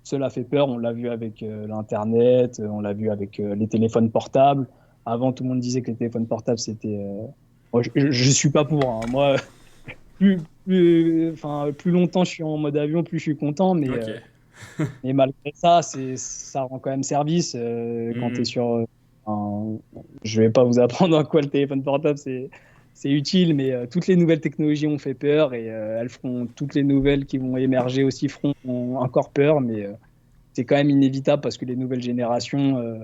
Speaker 3: cela fait peur. On l'a vu avec l'Internet, on l'a vu avec les téléphones portables. Avant, tout le monde disait que les téléphones portables, c'était... Moi, je suis pas pour, hein. Moi, enfin, plus longtemps je suis en mode avion, plus je suis content.
Speaker 1: Ok.
Speaker 3: Mais malgré ça, ça rend quand même service quand tu es
Speaker 1: Mhm.
Speaker 3: sur. Je vais pas vous apprendre en quoi le téléphone portable c'est utile, mais toutes les nouvelles technologies ont fait peur et toutes les nouvelles qui vont émerger aussi feront encore peur, mais c'est quand même inévitable parce que les nouvelles générations,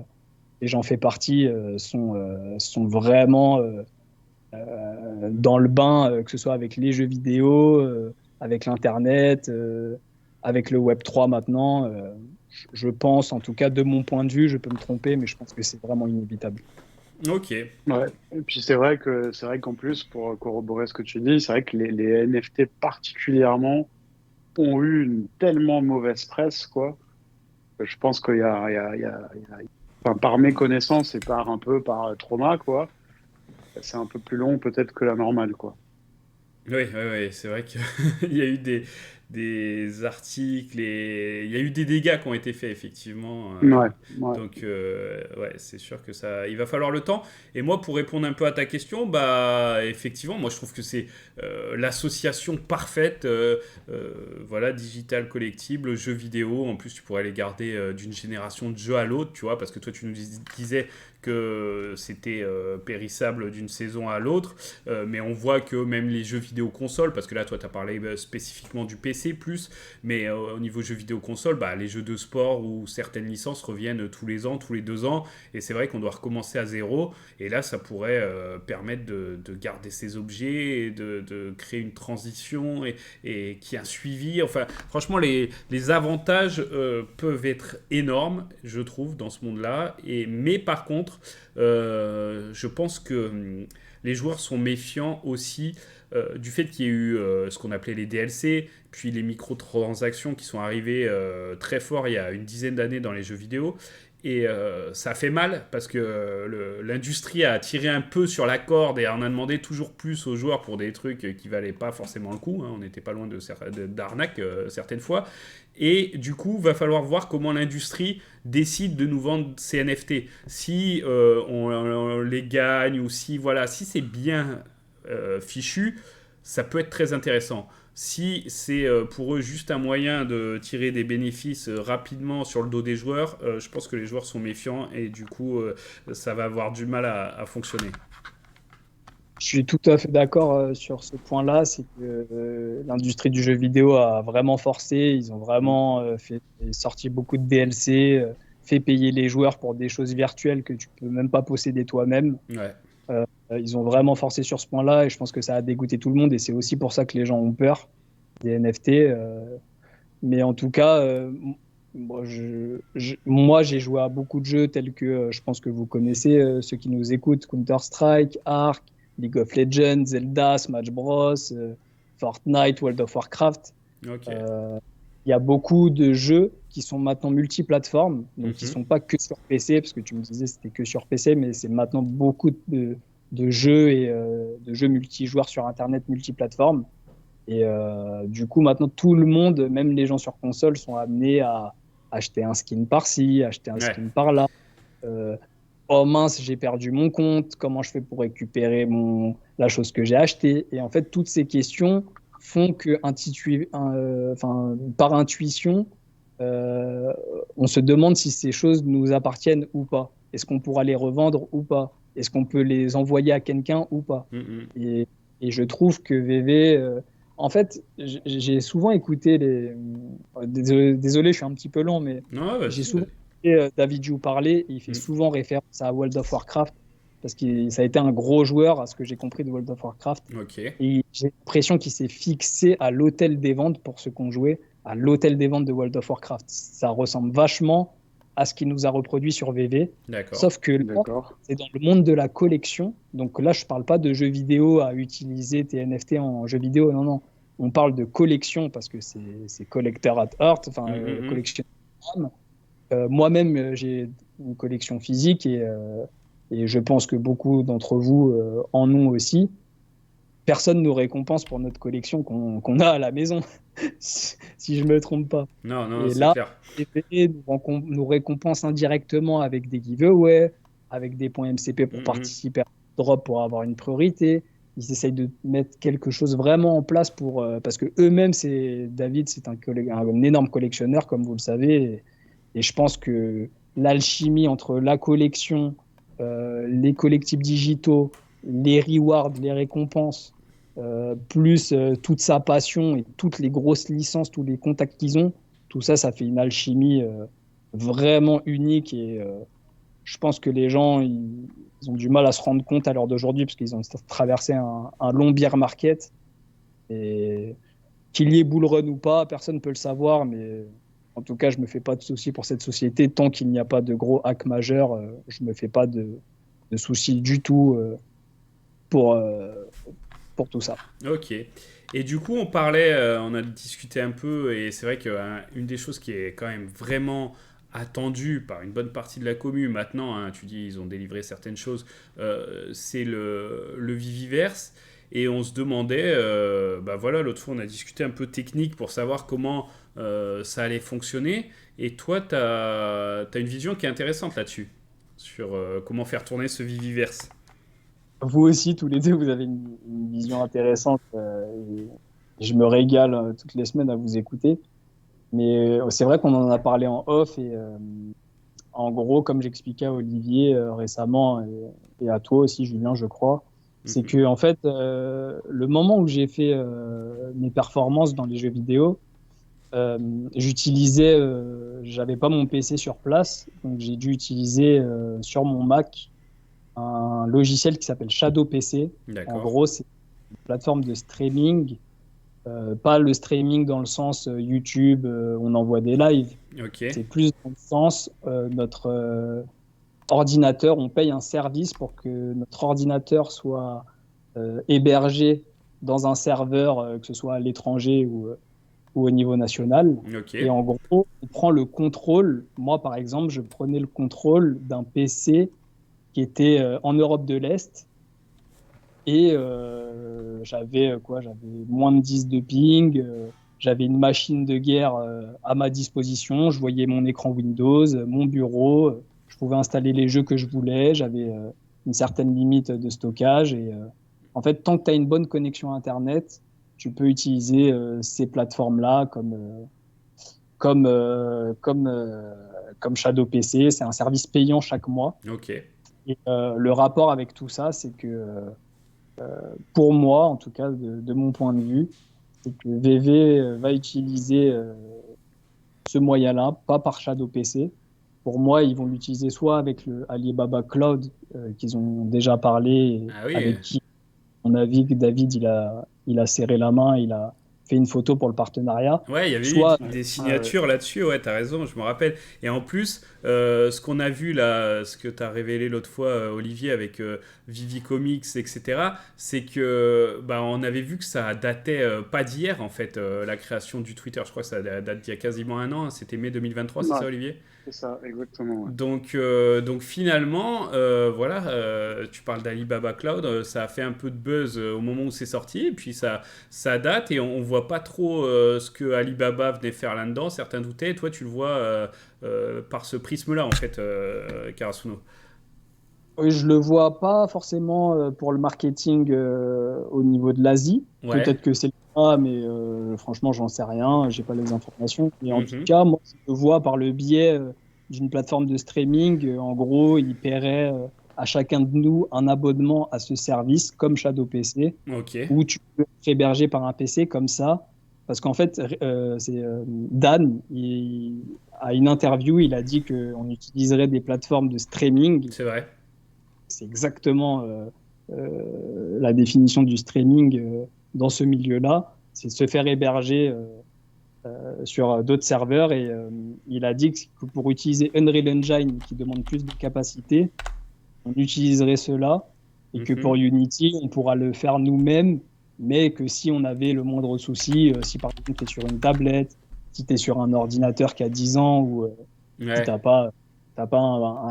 Speaker 3: et j'en fais partie, sont vraiment dans le bain, que ce soit avec les jeux vidéo, avec l'Internet, avec le Web3 maintenant. Je pense, en tout cas de mon point de vue, je peux me tromper, mais je pense que c'est vraiment inévitable.
Speaker 1: Ok.
Speaker 2: Ouais. Et puis c'est vrai qu'en plus, pour corroborer ce que tu dis, c'est vrai que les NFT particulièrement ont eu une tellement mauvaise presse, quoi. Que je pense enfin, par méconnaissance et par un peu par trauma, quoi. C'est un peu plus long peut-être que la normale, quoi.
Speaker 1: Oui, oui, oui, c'est vrai qu'il y a eu des articles et il y a eu des dégâts qui ont été faits, effectivement.
Speaker 2: Ouais, ouais.
Speaker 1: Donc, ouais, c'est sûr que il va falloir le temps. Et moi, pour répondre un peu à ta question, bah, effectivement, moi, je trouve que c'est l'association parfaite. Voilà, digital collectible, jeux vidéo. En plus, tu pourrais les garder d'une génération de jeu à l'autre, tu vois, parce que toi, tu nous disais que c'était périssable d'une saison à l'autre. Mais on voit que même les jeux vidéo console, parce que là, toi, tu as parlé spécifiquement du PC plus, mais au niveau jeux vidéo console, bah, les jeux de sport ou certaines licences reviennent tous les ans, tous les 2 ans, et c'est vrai qu'on doit recommencer à zéro, et là, ça pourrait permettre de garder ces objets, et de créer une transition, et qui a un suivi. Enfin, franchement, les avantages peuvent être énormes, je trouve, dans ce monde-là, mais par contre, je pense que les joueurs sont méfiants aussi du fait qu'il y ait eu ce qu'on appelait les DLC, puis les microtransactions qui sont arrivées très fort il y a une dizaine d'années dans les jeux vidéo. Et ça fait mal parce que l'industrie a tiré un peu sur la corde et en a demandé toujours plus aux joueurs pour des trucs qui valaient pas forcément le coup. Hein. On n'était pas loin d'arnaques certaines fois. Et du coup, va falloir voir comment l'industrie décide de nous vendre ces NFT. Si on les gagne ou si c'est bien fichu, ça peut être très intéressant. Si c'est pour eux juste un moyen de tirer des bénéfices rapidement sur le dos des joueurs, je pense que les joueurs sont méfiants et du coup, ça va avoir du mal à fonctionner.
Speaker 3: Je suis tout à fait d'accord sur ce point-là, c'est que l'industrie du jeu vidéo a vraiment forcé, ils ont vraiment sorti beaucoup de DLC, fait payer les joueurs pour des choses virtuelles que tu peux même pas posséder toi-même.
Speaker 1: Ouais.
Speaker 3: Ils ont vraiment forcé sur ce point-là et je pense que ça a dégoûté tout le monde et c'est aussi pour ça que les gens ont peur des NFT. Mais en tout cas, moi, j'ai joué à beaucoup de jeux tels que je pense que vous connaissez, ceux qui nous écoutent, Counter-Strike, Ark, League of Legends, Zelda, Smash Bros, Fortnite, World of Warcraft.
Speaker 1: Ok.
Speaker 3: Il y a beaucoup de jeux qui sont maintenant multiplateformes, donc qui ne sont pas que sur PC, parce que tu me disais que c'était que sur PC, mais c'est maintenant beaucoup de jeux et de jeux multijoueurs sur Internet multiplateformes. Et du coup, maintenant, tout le monde, même les gens sur console, sont amenés à acheter un skin par-ci, acheter un skin par-là. Oh mince, j'ai perdu mon compte, comment je fais pour récupérer la chose que j'ai achetée? Et en fait, toutes ces questions font que, par intuition, on se demande si ces choses nous appartiennent ou pas. Est-ce qu'on pourra les revendre ou pas? Est-ce qu'on peut les envoyer à quelqu'un ou pas? Et je trouve que VV... en fait, j'ai souvent écouté Désolé, je suis un petit peu long, mais j'ai souvent écouté David Jou parler. Il fait souvent référence à World of Warcraft parce que ça a été un gros joueur, à ce que j'ai compris de World of Warcraft. Et j'ai l'impression qu'il s'est fixé à l'hôtel des ventes pour ceux qui ont joué, à l'hôtel des ventes de World of Warcraft. Ça ressemble vachement à ce qu'il nous a reproduit sur VV. Sauf que là, c'est dans le monde de la collection. Donc là, je ne parle pas de jeux vidéo à utiliser tes NFT en jeux vidéo. Non, non. On parle de collection parce que c'est collector at heart, collection. Moi-même, j'ai une collection physique et je pense que beaucoup d'entre vous en ont aussi. Personne ne nous récompense pour notre collection qu'on a à la maison, si je ne me trompe pas.
Speaker 1: Non,
Speaker 3: et
Speaker 1: c'est
Speaker 3: là,
Speaker 1: clair.
Speaker 3: les nous récompense indirectement avec des giveaways, avec des points MCP pour participer à un drop pour avoir une priorité. Ils essayent de mettre quelque chose vraiment en place parce que eux-mêmes, David, c'est un énorme collectionneur, comme vous le savez. Et je pense que l'alchimie entre la collection, les collectibles digitaux, les rewards, les récompenses, plus toute sa passion et toutes les grosses licences, tous les contacts qu'ils ont, tout ça, ça fait une alchimie vraiment unique. Et je pense que les gens, ils ont du mal à se rendre compte à l'heure d'aujourd'hui parce qu'ils ont traversé un long bear market. Et qu'il y ait bull run ou pas, personne ne peut le savoir, mais en tout cas, je ne me fais pas de soucis pour cette société. Tant qu'il n'y a pas de gros hack majeur, je ne me fais pas de soucis du tout pour tout ça.
Speaker 1: Ok. Et du coup, on a discuté un peu, et c'est vrai qu'une des choses qui est quand même vraiment attendue par une bonne partie de la commu maintenant, hein, tu dis ils ont délivré certaines choses, c'est le Viviverse. Et on se demandait, l'autre fois on a discuté un peu technique pour savoir comment ça allait fonctionner. Et toi, tu as une vision qui est intéressante là-dessus, sur comment faire tourner ce Viviverse.
Speaker 3: Vous aussi, tous les deux, vous avez une vision intéressante. Et je me régale toutes les semaines à vous écouter. Mais c'est vrai qu'on en a parlé en off. Et en gros, comme j'expliquais à Olivier récemment, et à toi aussi, Julien, je crois, c'est que en fait, le moment où j'ai fait mes performances dans les jeux vidéo, j'avais pas mon PC sur place, donc j'ai dû utiliser sur mon Mac un logiciel qui s'appelle Shadow PC. En gros, c'est une plateforme de streaming, pas le streaming dans le sens YouTube, on envoie des lives. C'est plus dans le sens notre ordinateur, on paye un service pour que notre ordinateur soit hébergé dans un serveur, que ce soit à l'étranger ou ou au niveau national.
Speaker 1: Ok.
Speaker 3: Et en gros, on prend le contrôle. Moi, par exemple, je prenais le contrôle d'un PC qui était en Europe de l'Est. Et j'avais moins de 10 de ping. J'avais une machine de guerre à ma disposition. Je voyais mon écran Windows, mon bureau. Je pouvais installer les jeux que je voulais. J'avais une certaine limite de stockage. Et en fait, tant que tu as une bonne connexion Internet, tu peux utiliser ces plateformes-là comme Shadow PC. C'est un service payant chaque mois.
Speaker 1: Ok.
Speaker 3: Et le rapport avec tout ça, c'est que pour moi, en tout cas, de mon point de vue, c'est que VV va utiliser ce moyen-là, pas par Shadow PC. Pour moi, ils vont l'utiliser soit avec le Alibaba Cloud, qu'ils ont déjà parlé,
Speaker 1: Ah oui.
Speaker 3: avec qui, à mon avis, David, il a serré la main, il a fait une photo pour le partenariat.
Speaker 1: Ouais, il y avait
Speaker 3: Soit
Speaker 1: eu des signatures là-dessus, ouais, t'as raison, je me rappelle. Et en plus, ce qu'on a vu là, ce que t'as révélé l'autre fois, Olivier, avec Vivi Comics, etc., c'est que bah, on avait vu que ça datait pas d'hier, en fait, la création du Twitter. Je crois que ça date d'il y a quasiment un an, hein. C'était mai 2023, c'est
Speaker 2: Ouais,
Speaker 1: ça, Olivier?
Speaker 2: c'est ça, exactement. Ouais.
Speaker 1: Donc finalement, voilà, tu parles d'Alibaba Cloud, ça a fait un peu de buzz au moment où c'est sorti, et puis ça date, et on voit pas trop ce que Alibaba venait faire là-dedans. Certains doutaient, et toi tu le vois par ce prisme-là, en fait, Karasuno.
Speaker 3: Oui, je le vois pas forcément pour le marketing au niveau de l'Asie.
Speaker 1: Ouais.
Speaker 3: Peut-être que c'est le cas, mais franchement, j'en sais rien. J'ai pas les informations. Et en tout
Speaker 1: Mhm.
Speaker 3: cas, moi, je le vois par le biais d'une plateforme de streaming. En gros, ils paieraient à chacun de nous un abonnement à ce service, comme Shadow PC,
Speaker 1: Ok.
Speaker 3: où tu peux être hébergé par un PC comme ça. Parce qu'en fait, Dan, à une interview, il a dit qu'on utiliserait des plateformes de streaming.
Speaker 1: C'est vrai.
Speaker 3: C'est exactement la définition du streaming dans ce milieu-là. C'est se faire héberger sur d'autres serveurs. Et il a dit que pour utiliser Unreal Engine, qui demande plus de capacité, on utiliserait cela. Et que pour
Speaker 1: Mhm.
Speaker 3: Unity, on pourra le faire nous-mêmes, mais que si on avait le moindre souci, si par exemple tu es sur une tablette, si tu es sur un ordinateur qui a 10 ans ou si tu
Speaker 1: Ouais.
Speaker 3: n'as pas,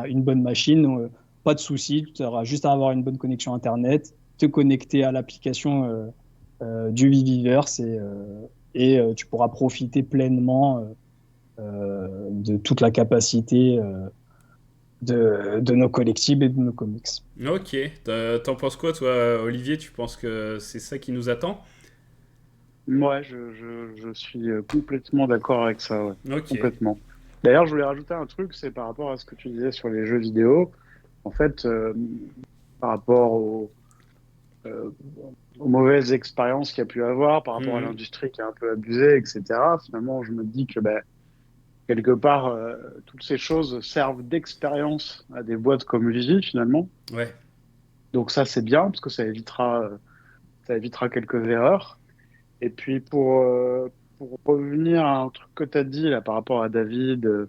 Speaker 3: une bonne machine, pas de souci, tu auras juste à avoir une bonne connexion Internet, te connecter à l'application du Viviverse et tu pourras profiter pleinement de toute la capacité de nos collectibles et de nos comics.
Speaker 1: Ok. T'en penses quoi, toi, Olivier? Tu penses que c'est ça qui nous attend?
Speaker 2: Ouais, je suis complètement d'accord avec ça, ouais.
Speaker 1: Ok.
Speaker 2: Complètement. D'ailleurs, je voulais rajouter un truc, c'est par rapport à ce que tu disais sur les jeux vidéo. En fait, par rapport euh, aux mauvaises expériences qu'il y a pu avoir, par rapport à
Speaker 1: Mhm.
Speaker 2: l'industrie qui a un peu abusé, etc., finalement, je me dis que ben, quelque part, toutes ces choses servent d'expérience à des boîtes comme Vivi, finalement.
Speaker 1: Ouais.
Speaker 2: Donc ça, c'est bien, parce que ça évitera quelques erreurs. Et puis pour revenir à un truc que tu as dit là par rapport à David,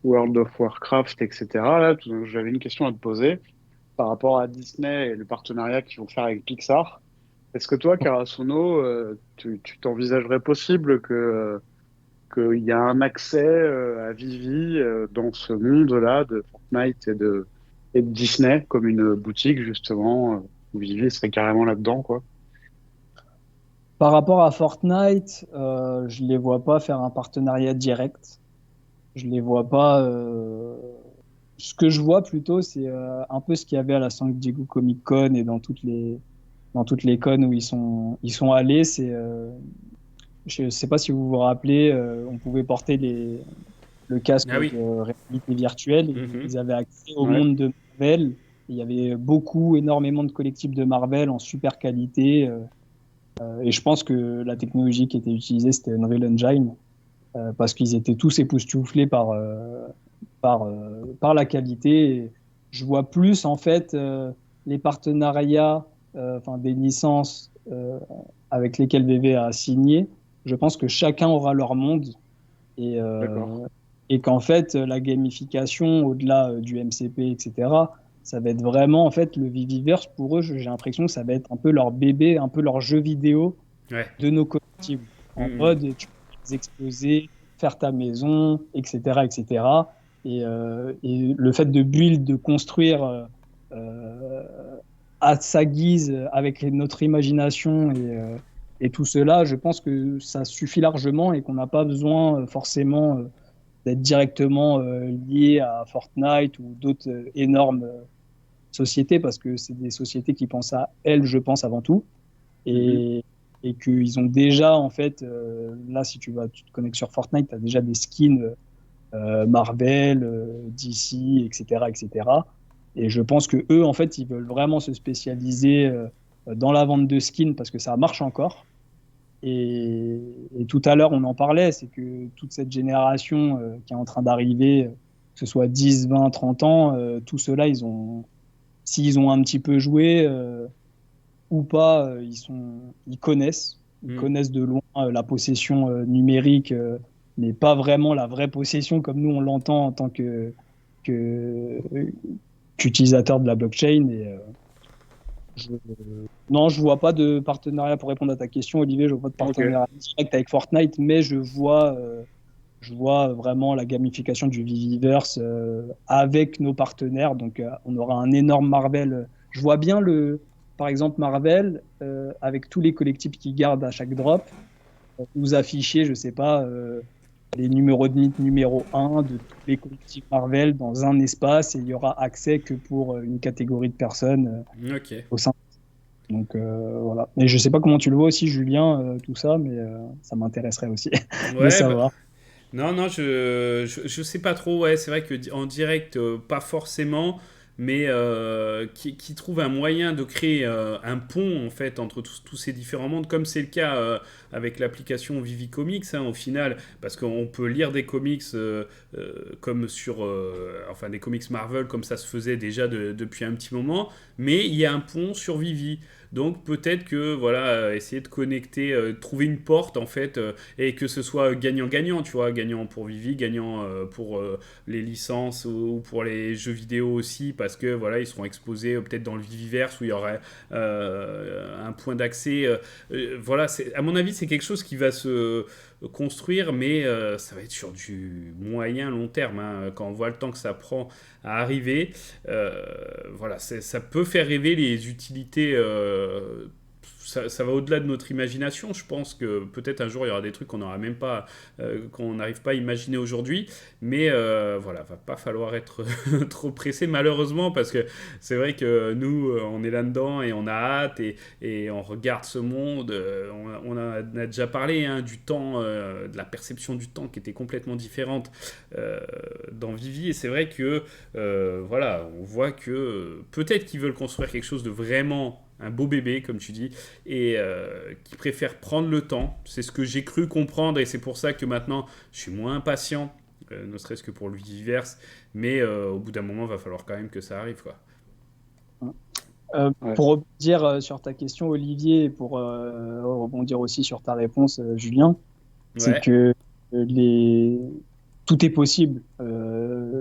Speaker 2: World of Warcraft, etc. Là, j'avais une question à te poser par rapport à Disney et le partenariat qu'ils vont faire avec Pixar. Est-ce que toi, Karasuno, tu t'envisagerais possible qu'il y a un accès à Vivi dans ce monde-là de Fortnite et de Disney comme une boutique justement où Vivi serait carrément là-dedans, quoi?
Speaker 3: Par rapport à Fortnite, je les vois pas faire un partenariat direct. Je les vois pas. Ce que je vois plutôt, c'est un peu ce qu'il y avait à la San Diego Comic Con et dans toutes les cons où ils sont allés. Je sais pas si vous vous rappelez, on pouvait porter le casque
Speaker 1: Ah oui.
Speaker 3: de réalité virtuelle. Et
Speaker 1: Mhm.
Speaker 3: ils avaient accès au
Speaker 2: Ouais.
Speaker 3: monde de Marvel. Il y avait énormément de collectibles de Marvel en super qualité. Et je pense que la technologie qui était utilisée, c'était Unreal Engine, parce qu'ils étaient tous époustouflés par la qualité. Et je vois plus, en fait, les partenariats, enfin, des licences avec lesquelles VV a signé. Je pense que chacun aura leur monde et,
Speaker 2: D'accord.
Speaker 3: euh, et qu'en fait, la gamification, au-delà du MCP, etc., ça va être vraiment, en fait, le Viviverse, pour eux, j'ai l'impression que ça va être un peu leur bébé, un peu leur jeu vidéo
Speaker 1: Ouais.
Speaker 3: de nos collectibles. En
Speaker 1: Mhm.
Speaker 3: mode, tu peux les exposer, faire ta maison, etc., etc. Et le fait de build, de construire euh, à sa guise, avec notre imagination et tout cela, je pense que ça suffit largement et qu'on n'a pas besoin forcément d'être directement lié à Fortnite ou d'autres énormes sociétés parce que c'est des sociétés qui pensent à elles, je pense, avant tout.
Speaker 1: Mhm.
Speaker 3: Et, et qu'ils ont déjà, en fait, là, si tu te connectes sur Fortnite, tu as déjà des skins Marvel, DC, etc., etc. Et cetera. Et je pense que eux, en fait, ils veulent vraiment se spécialiser dans la vente de skins parce que ça marche encore. Et tout à l'heure, on en parlait, c'est que toute cette génération qui est en train d'arriver, que ce soit 10, 20, 30 ans, tout cela, s'ils ont un petit peu joué ou pas, ils
Speaker 1: Mhm.
Speaker 3: connaissent de loin la possession numérique, mais pas vraiment la vraie possession comme nous on l'entend en tant que- qu'utilisateur de la blockchain. Je, non, je vois pas de partenariat pour répondre à ta question, Olivier. Je vois pas de
Speaker 2: Ok.
Speaker 3: partenariat direct avec Fortnite, mais je vois vraiment la gamification du Viviverse avec nos partenaires. Donc, on aura un énorme Marvel. Je vois bien par exemple, Marvel avec tous les collectifs qui gardent à chaque drop, nous afficher, je sais pas, les numéros de mythe numéro un de tous les collectifs Marvel dans un espace et il y aura accès que pour une catégorie de personnes
Speaker 1: Ok.
Speaker 3: au sein. Donc voilà. Et je sais pas comment tu le vois aussi, Julien, tout ça, mais ça m'intéresserait aussi de
Speaker 1: Ouais, bah,
Speaker 3: savoir.
Speaker 1: non, non, je sais pas trop. Ouais, c'est vrai que en direct, pas forcément, mais qui trouve un moyen de créer un pont en fait entre tous ces différents mondes, comme c'est le cas avec l'application Vivi Comics, hein, au final, parce qu'on peut lire des comics comme sur, enfin des comics Marvel comme ça se faisait déjà depuis un petit moment, mais il y a un pont sur Vivi. Donc peut-être que voilà, essayer de connecter, trouver une porte en fait, et que ce soit gagnant-gagnant, tu vois, gagnant pour Vivi, gagnant pour les licences ou pour les jeux vidéo aussi, parce que voilà, ils seront exposés peut-être dans le Viviverse où il y aurait un point d'accès. Voilà, à mon avis, c'est quelque chose qui va se construire, mais ça va être sur du moyen long terme, hein, quand on voit le temps que ça prend à arriver. Voilà, ça peut faire rêver les utilités. Ça va au-delà de notre imagination. Je pense que peut-être un jour il y aura des trucs qu'on n'aura même pas, qu'on n'arrive pas à imaginer aujourd'hui. Mais voilà, va pas falloir être trop pressé malheureusement parce que c'est vrai que nous, on est là-dedans et on a hâte et on regarde ce monde. On a déjà parlé hein, du temps, de la perception du temps qui était complètement différente euh, dans Vivi. Et c'est vrai que voilà, on voit que peut-être qu'ils veulent construire quelque chose de vraiment un beau bébé, comme tu dis, et qui préfèrent prendre le temps. C'est ce que j'ai cru comprendre, et c'est pour ça que maintenant, je suis moins impatient, ne serait-ce que pour le Viviverse, mais au bout d'un moment, il va falloir quand même que ça arrive, quoi.
Speaker 2: Ouais.
Speaker 3: Pour rebondir sur ta question, Olivier, et pour rebondir aussi sur ta réponse, Julien, c'est
Speaker 1: Ouais.
Speaker 3: que les... tout est possible.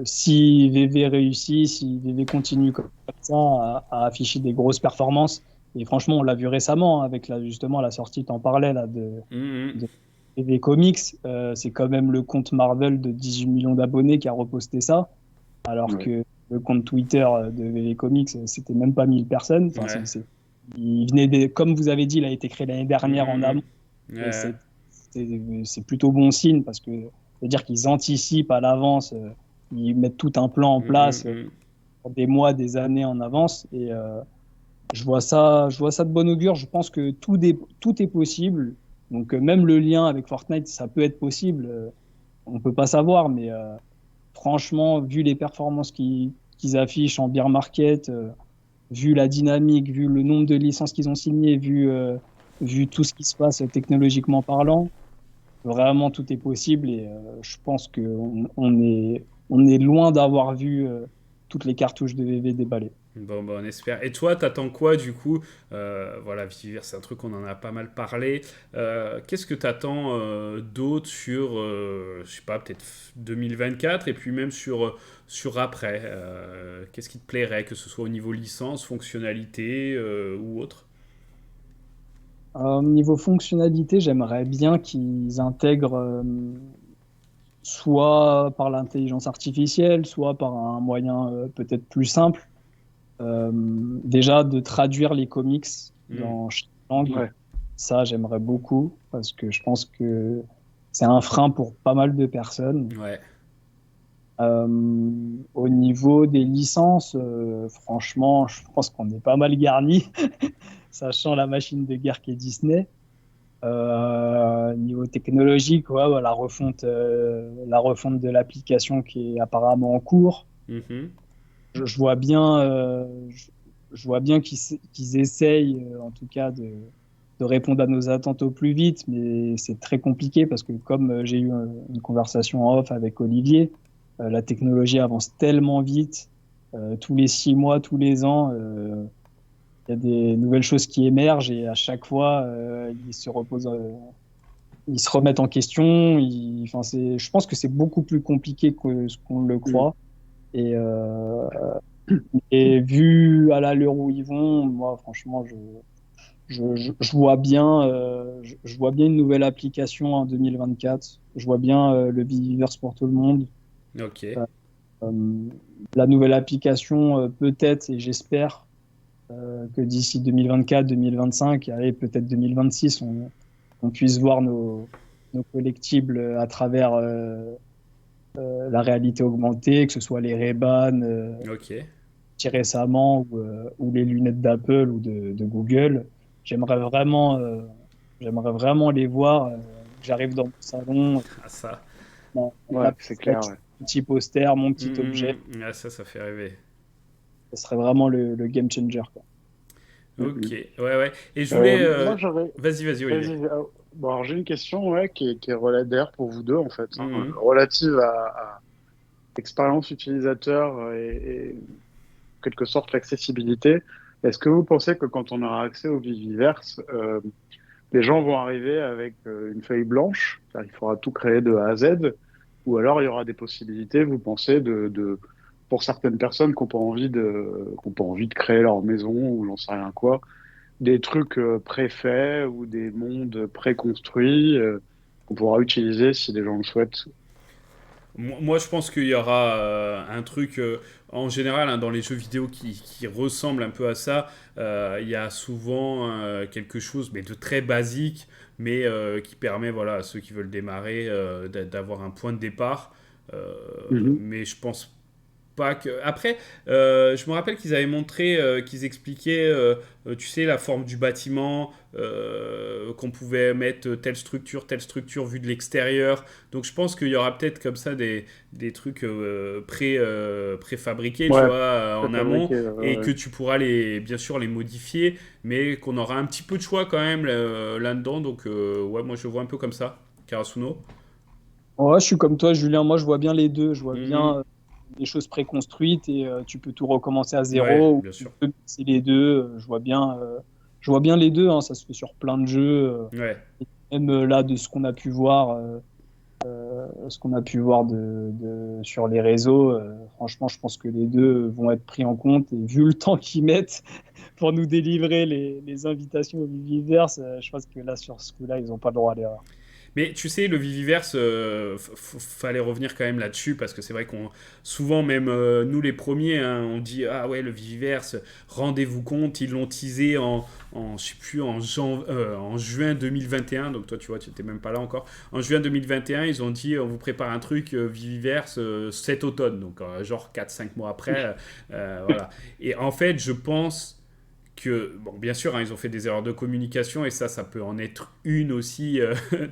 Speaker 3: Si VV réussit, si VV continue comme ça à afficher des grosses performances, et franchement, on l'a vu récemment avec justement la sortie, t'en parlais là,
Speaker 1: Mhm.
Speaker 3: de VV Comics, c'est quand même le compte Marvel de 18 millions d'abonnés qui a reposté ça, alors
Speaker 2: Ouais.
Speaker 3: que le compte Twitter de VV Comics, c'était même pas 1000 personnes. Enfin,
Speaker 1: Ouais.
Speaker 3: il venait comme vous avez dit, il a été créé l'année dernière en
Speaker 1: Mhm.
Speaker 3: amont. Et
Speaker 1: Ouais.
Speaker 3: c'est plutôt bon signe parce que c'est-à-dire qu'ils anticipent à l'avance, ils mettent tout un plan en place
Speaker 1: Mhm.
Speaker 3: pour des mois, des années en avance. Et je vois ça de bon augure. Je pense que tout est possible. Donc même le lien avec Fortnite, ça peut être possible. On peut pas savoir, mais franchement, vu les performances qu'ils affichent en bear market, vu la dynamique, vu le nombre de licences qu'ils ont signées, vu tout ce qui se passe technologiquement parlant, vraiment tout est possible et je pense on est loin d'avoir vu toutes les cartouches de VV déballer.
Speaker 1: Bon, bah, on espère. Et toi, t'attends quoi du coup? Voilà, Vivier, c'est un truc qu'on en a pas mal parlé. Qu'est-ce que t'attends d'autre sur, je sais pas, peut-être 2024 et puis même sur après? Qu'est-ce qui te plairait, que ce soit au niveau licence, fonctionnalité ou autre?
Speaker 3: Niveau fonctionnalité, j'aimerais bien qu'ils intègrent soit par l'intelligence artificielle, soit par un moyen peut-être plus simple, déjà de traduire les comics dans chaque langue.
Speaker 2: Ouais.
Speaker 3: Ça, j'aimerais beaucoup parce que je pense que c'est un frein pour pas mal de personnes.
Speaker 1: Ouais.
Speaker 3: Au niveau des licences, franchement, je pense qu'on est pas mal garni, sachant la machine de guerre qu'est Disney. Niveau technologique, ouais, ouais, la refonte de l'application qui est apparemment en cours.
Speaker 1: Mhm.
Speaker 3: Je vois bien, je vois bien qu'ils essayent, en tout cas, de répondre à nos attentes au plus vite, mais c'est très compliqué parce que comme j'ai eu une conversation en off avec Olivier, la technologie avance tellement vite, tous les 6 mois, tous les ans, il y a des nouvelles choses qui émergent et à chaque fois, ils se remettent en question. Enfin, je pense que c'est beaucoup plus compliqué que ce qu'on le
Speaker 2: Mm.
Speaker 3: croit. Et, et vu à l'allure où ils vont, moi, franchement, je vois bien, je vois bien une nouvelle application en 2024. Je vois bien le Viviverse pour tout le monde.
Speaker 1: Ok.
Speaker 3: Euh, la nouvelle application, peut-être, et j'espère que d'ici 2024-2025, et peut-être 2026, on puisse voir nos collectibles à travers la réalité augmentée, que ce soit les Ray-Ban
Speaker 1: Ok.
Speaker 3: récemment ou les lunettes d'Apple ou de Google. J'aimerais vraiment, euh, j'aimerais vraiment les voir. Que j'arrive dans mon salon,
Speaker 1: Ah, ça.
Speaker 3: ma
Speaker 2: Ouais, c'est clair. Ouais.
Speaker 3: petit poster, mon petit objet.
Speaker 1: Ah, ça fait rêver.
Speaker 3: Ce serait vraiment le game changer, quoi.
Speaker 2: Mm,
Speaker 1: Ok.
Speaker 2: mm.
Speaker 1: Ouais, ouais. Et je voulais.
Speaker 2: Moi, j'aurais.
Speaker 1: Vas-y, Olivier.
Speaker 2: Vas-y. Bon, alors, j'ai une question ouais, qui est relative pour vous deux, en fait, hein,
Speaker 1: Mhm.
Speaker 2: relative à l'expérience utilisateur et en quelque sorte l'accessibilité. Est-ce que vous pensez que quand on aura accès au Viviverse, les gens vont arriver avec une feuille blanche, c'est-à-dire il faudra tout créer de A à Z, ou alors il y aura des possibilités, vous pensez, pour certaines personnes qui n'ont pas envie de créer leur maison ou j'en sais rien quoi, des trucs préfaits ou des mondes préconstruits qu'on pourra utiliser si les gens le souhaitent.
Speaker 1: Moi, je pense qu'il y aura un truc, en général, hein, dans les jeux vidéo qui ressemble un peu à ça. Il y a souvent quelque chose, mais de très basique, mais qui permet, voilà, à ceux qui veulent démarrer, d'avoir un point de départ. Euh,
Speaker 2: Mhm.
Speaker 1: mais je pense pas que. Après, je me rappelle qu'ils avaient montré, qu'ils expliquaient, tu sais, la forme du bâtiment, qu'on pouvait mettre telle structure vue de l'extérieur. Donc je pense qu'il y aura peut-être comme ça des trucs préfabriqués, tu
Speaker 2: Ouais,
Speaker 1: vois, en amont,
Speaker 2: préfabriqué.
Speaker 1: et que tu pourras bien sûr les modifier, mais qu'on aura un petit peu de choix quand même là-dedans. Donc ouais, moi je vois un peu comme ça, Karasuno.
Speaker 3: Ouais, je suis comme toi, Julien. Moi, je vois bien les deux. Je vois bien
Speaker 1: Mhm.
Speaker 3: des choses préconstruites et tu peux tout recommencer à
Speaker 1: Ouais,
Speaker 3: zéro ou
Speaker 1: bien
Speaker 3: tu
Speaker 1: sûr.
Speaker 3: peux mixer les deux. Je vois bien les deux, hein. Ça se fait sur plein de jeux.
Speaker 1: Ouais.
Speaker 3: Et même là, de ce qu'on a pu voir sur les réseaux, franchement, je pense que les deux vont être pris en compte. Et vu le temps qu'ils mettent pour nous délivrer les invitations au Viviverse, je pense que là, sur ce coup-là, ils n'ont pas le droit à l'erreur.
Speaker 1: Mais tu sais, le Viviverse, fallait revenir quand même là-dessus parce que c'est vrai qu'on souvent même nous les premiers, hein, on dit ah ouais le Viviverse, rendez-vous compte, ils l'ont teasé je sais plus en juin 2021, donc toi tu vois tu n'étais même pas là encore. En juin 2021, ils ont dit on vous prépare un truc Viviverse cet automne, donc genre 4-5 mois après, voilà. Et en fait, je pense que, bon, bien sûr, hein, ils ont fait des erreurs de communication et ça peut en être une aussi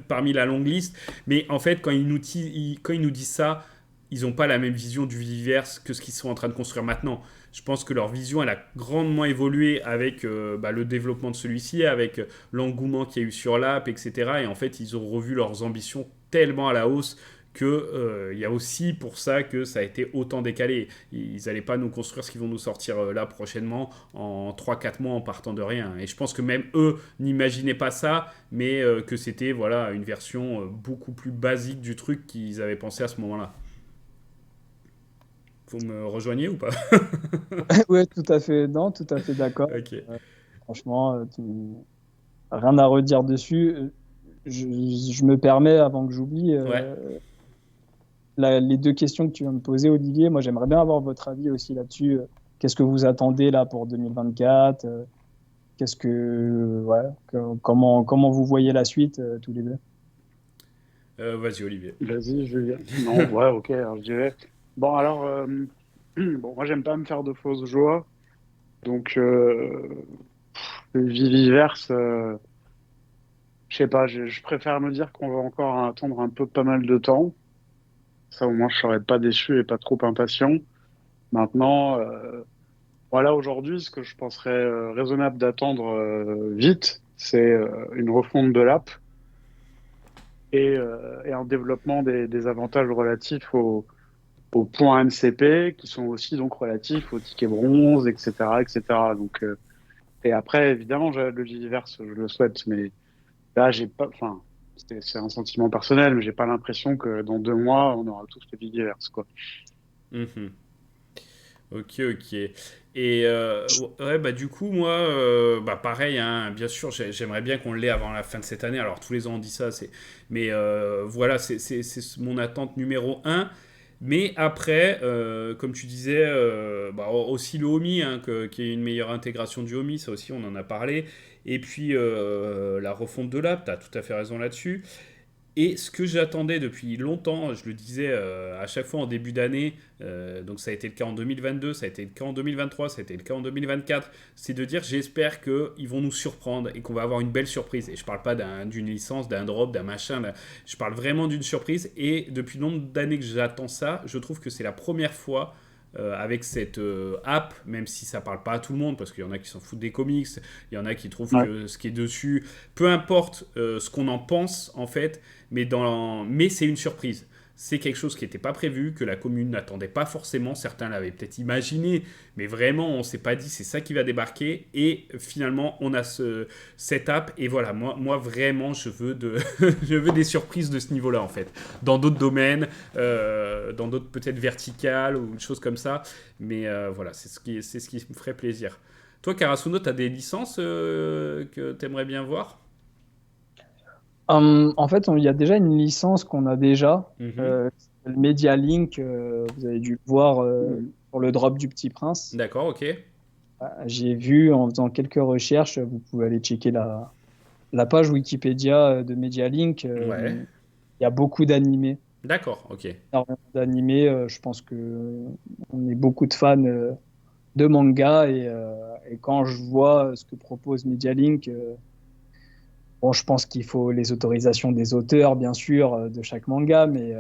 Speaker 1: parmi la longue liste. Mais en fait, quand ils nous disent ça, ils n'ont pas la même vision du Viviverse que ce qu'ils sont en train de construire maintenant. Je pense que leur vision, elle a grandement évolué avec le développement de celui-ci, avec l'engouement qu'il y a eu sur l'app, etc. Et en fait, ils ont revu leurs ambitions tellement à la hausse que il y a aussi pour ça que ça a été autant décalé. Ils n'allaient pas nous construire ce qu'ils vont nous sortir là prochainement en 3-4 mois en partant de rien. Et je pense que même eux n'imaginaient pas ça, mais que c'était voilà, une version beaucoup plus basique du truc qu'ils avaient pensé à ce moment-là. Vous me rejoignez ou pas?
Speaker 3: Ouais, tout à fait, non, tout à fait d'accord.
Speaker 1: Ok.
Speaker 3: Franchement, rien à redire dessus. Je me permets, avant que j'oublie,
Speaker 1: Ouais.
Speaker 3: les deux questions que tu viens de me poser, Olivier. Moi, j'aimerais bien avoir votre avis aussi là-dessus. Qu'est-ce que vous attendez là pour 2024? Ouais, comment vous voyez la suite, tous les deux?
Speaker 1: Vas-y, Olivier.
Speaker 2: Vas-y, Julien. Non, ouais, ok, alors je dirais. Bon, alors, bon, moi, j'aime pas me faire de fausses joies. Donc, vice-verse, je sais pas, je préfère me dire qu'on va encore attendre un peu pas mal de temps. Ça, au moins, je serai pas déçu et pas trop impatient. Maintenant, voilà, aujourd'hui, ce que je penserais raisonnable d'attendre vite, c'est une refonte de l'app et un développement des avantages relatifs aux points MCP, qui sont aussi donc relatifs aux tickets bronze, etc., etc. Donc, et après, évidemment, le Viviverse, je le souhaite, mais là, j'ai pas, enfin, c'est un sentiment personnel, mais j'ai pas l'impression que dans 2 mois, on aura tous le Viviverse, quoi.
Speaker 1: Mhm. Ok, ok. Et ouais, bah du coup, moi, bah pareil, hein, bien sûr, j'aimerais bien qu'on l'ait avant la fin de cette année. Alors tous les ans on dit ça, mais voilà, c'est mon attente numéro un. Mais après, comme tu disais, bah, aussi le Homey, hein, qu'il y ait une meilleure intégration du Homey, ça aussi on en a parlé. Et puis la refonte de l'app, tu as tout à fait raison là-dessus. Et ce que j'attendais depuis longtemps, je le disais à chaque fois en début d'année, donc ça a été le cas en 2022, ça a été le cas en 2023, ça a été le cas en 2024, c'est de dire j'espère qu'ils vont nous surprendre et qu'on va avoir une belle surprise. Et je parle pas d'une licence, d'un drop, d'un machin, je parle vraiment d'une surprise. Et depuis nombre d'années que j'attends ça, je trouve que c'est la première fois avec cette app, même si ça parle pas à tout le monde, parce qu'il y en a qui s'en foutent des comics, il y en a qui trouvent
Speaker 2: Ouais.
Speaker 1: que ce qui est dessus, peu importe ce qu'on en pense en fait, mais c'est une surprise. C'est quelque chose qui n'était pas prévu, que la commune n'attendait pas forcément. Certains l'avaient peut-être imaginé, mais vraiment, on ne s'est pas dit c'est ça qui va débarquer. Et finalement, on a cette app. Et voilà, moi vraiment, je veux des surprises de ce niveau-là, en fait. Dans d'autres domaines, dans d'autres peut-être verticales ou des choses comme ça. Mais voilà, c'est ce qui me ferait plaisir. Toi, Karasuno, tu as des licences que tu aimerais bien voir?
Speaker 3: En fait, il y a déjà une licence qu'on a déjà,
Speaker 1: Mhm.
Speaker 3: qui s'appelle Media Link. Vous avez dû le voir
Speaker 2: Mhm.
Speaker 3: pour le drop du Petit Prince.
Speaker 1: D'accord, ok.
Speaker 3: J'ai vu en faisant quelques recherches, vous pouvez aller checker la page Wikipédia de Media Link.
Speaker 1: Ouais.
Speaker 3: Il y a beaucoup d'animés.
Speaker 1: D'accord, ok.
Speaker 3: Énormément d'animés. Je pense que on est beaucoup de fans de manga et quand je vois ce que propose Media Link, bon, je pense qu'il faut les autorisations des auteurs, bien sûr, de chaque manga, mais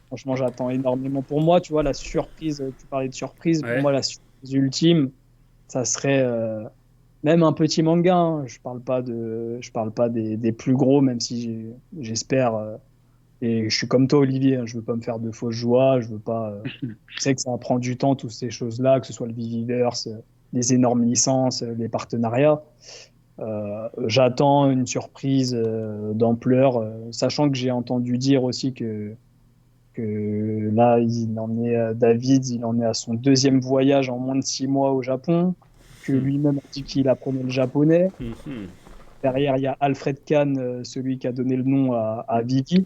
Speaker 3: franchement, j'attends énormément. Pour moi, tu vois, la surprise, tu parlais de surprise, pour
Speaker 1: Ouais.
Speaker 3: moi, la surprise ultime, ça serait même un petit manga. Hein. Je parle pas des plus gros, même si j'espère. Et je suis comme toi, Olivier, hein, je veux pas me faire de fausses joies, je veux pas. Je sais que ça prend du temps, toutes ces choses-là, que ce soit le Viviverse, les énormes licences, les partenariats. J'attends une surprise d'ampleur, sachant que j'ai entendu dire aussi que là, David, il en est à son deuxième voyage en moins de 6 mois au Japon, que
Speaker 1: Hmm.
Speaker 3: lui-même a dit qu'il apprenait le japonais.
Speaker 1: Mhm.
Speaker 3: Derrière, il y a Alfred Kahn, celui qui a donné le nom à Vivi.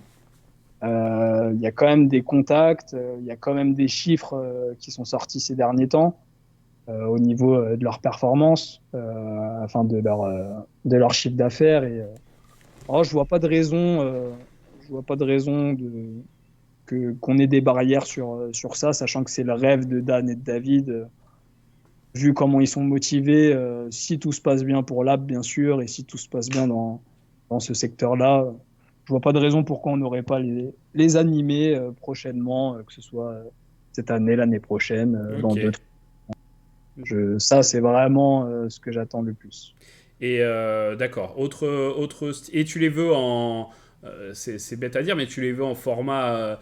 Speaker 3: Il y a quand même des contacts, il y a quand même des chiffres qui sont sortis ces derniers temps au niveau de leur performance, enfin de leur chiffre d'affaires. Oh, je vois pas de raison qu'on ait des barrières sur ça, sachant que c'est le rêve de Dan et de David. Vu comment ils sont motivés, si tout se passe bien pour l'app, bien sûr, et si tout se passe bien dans ce secteur-là, je vois pas de raison pourquoi on n'aurait pas les animés prochainement, que ce soit cette année, l'année prochaine, dans
Speaker 1: Ok.
Speaker 3: d'autres. Ça, c'est vraiment ce que j'attends le plus.
Speaker 1: Et d'accord. Et tu les veux en. C'est bête à dire, mais tu les veux en format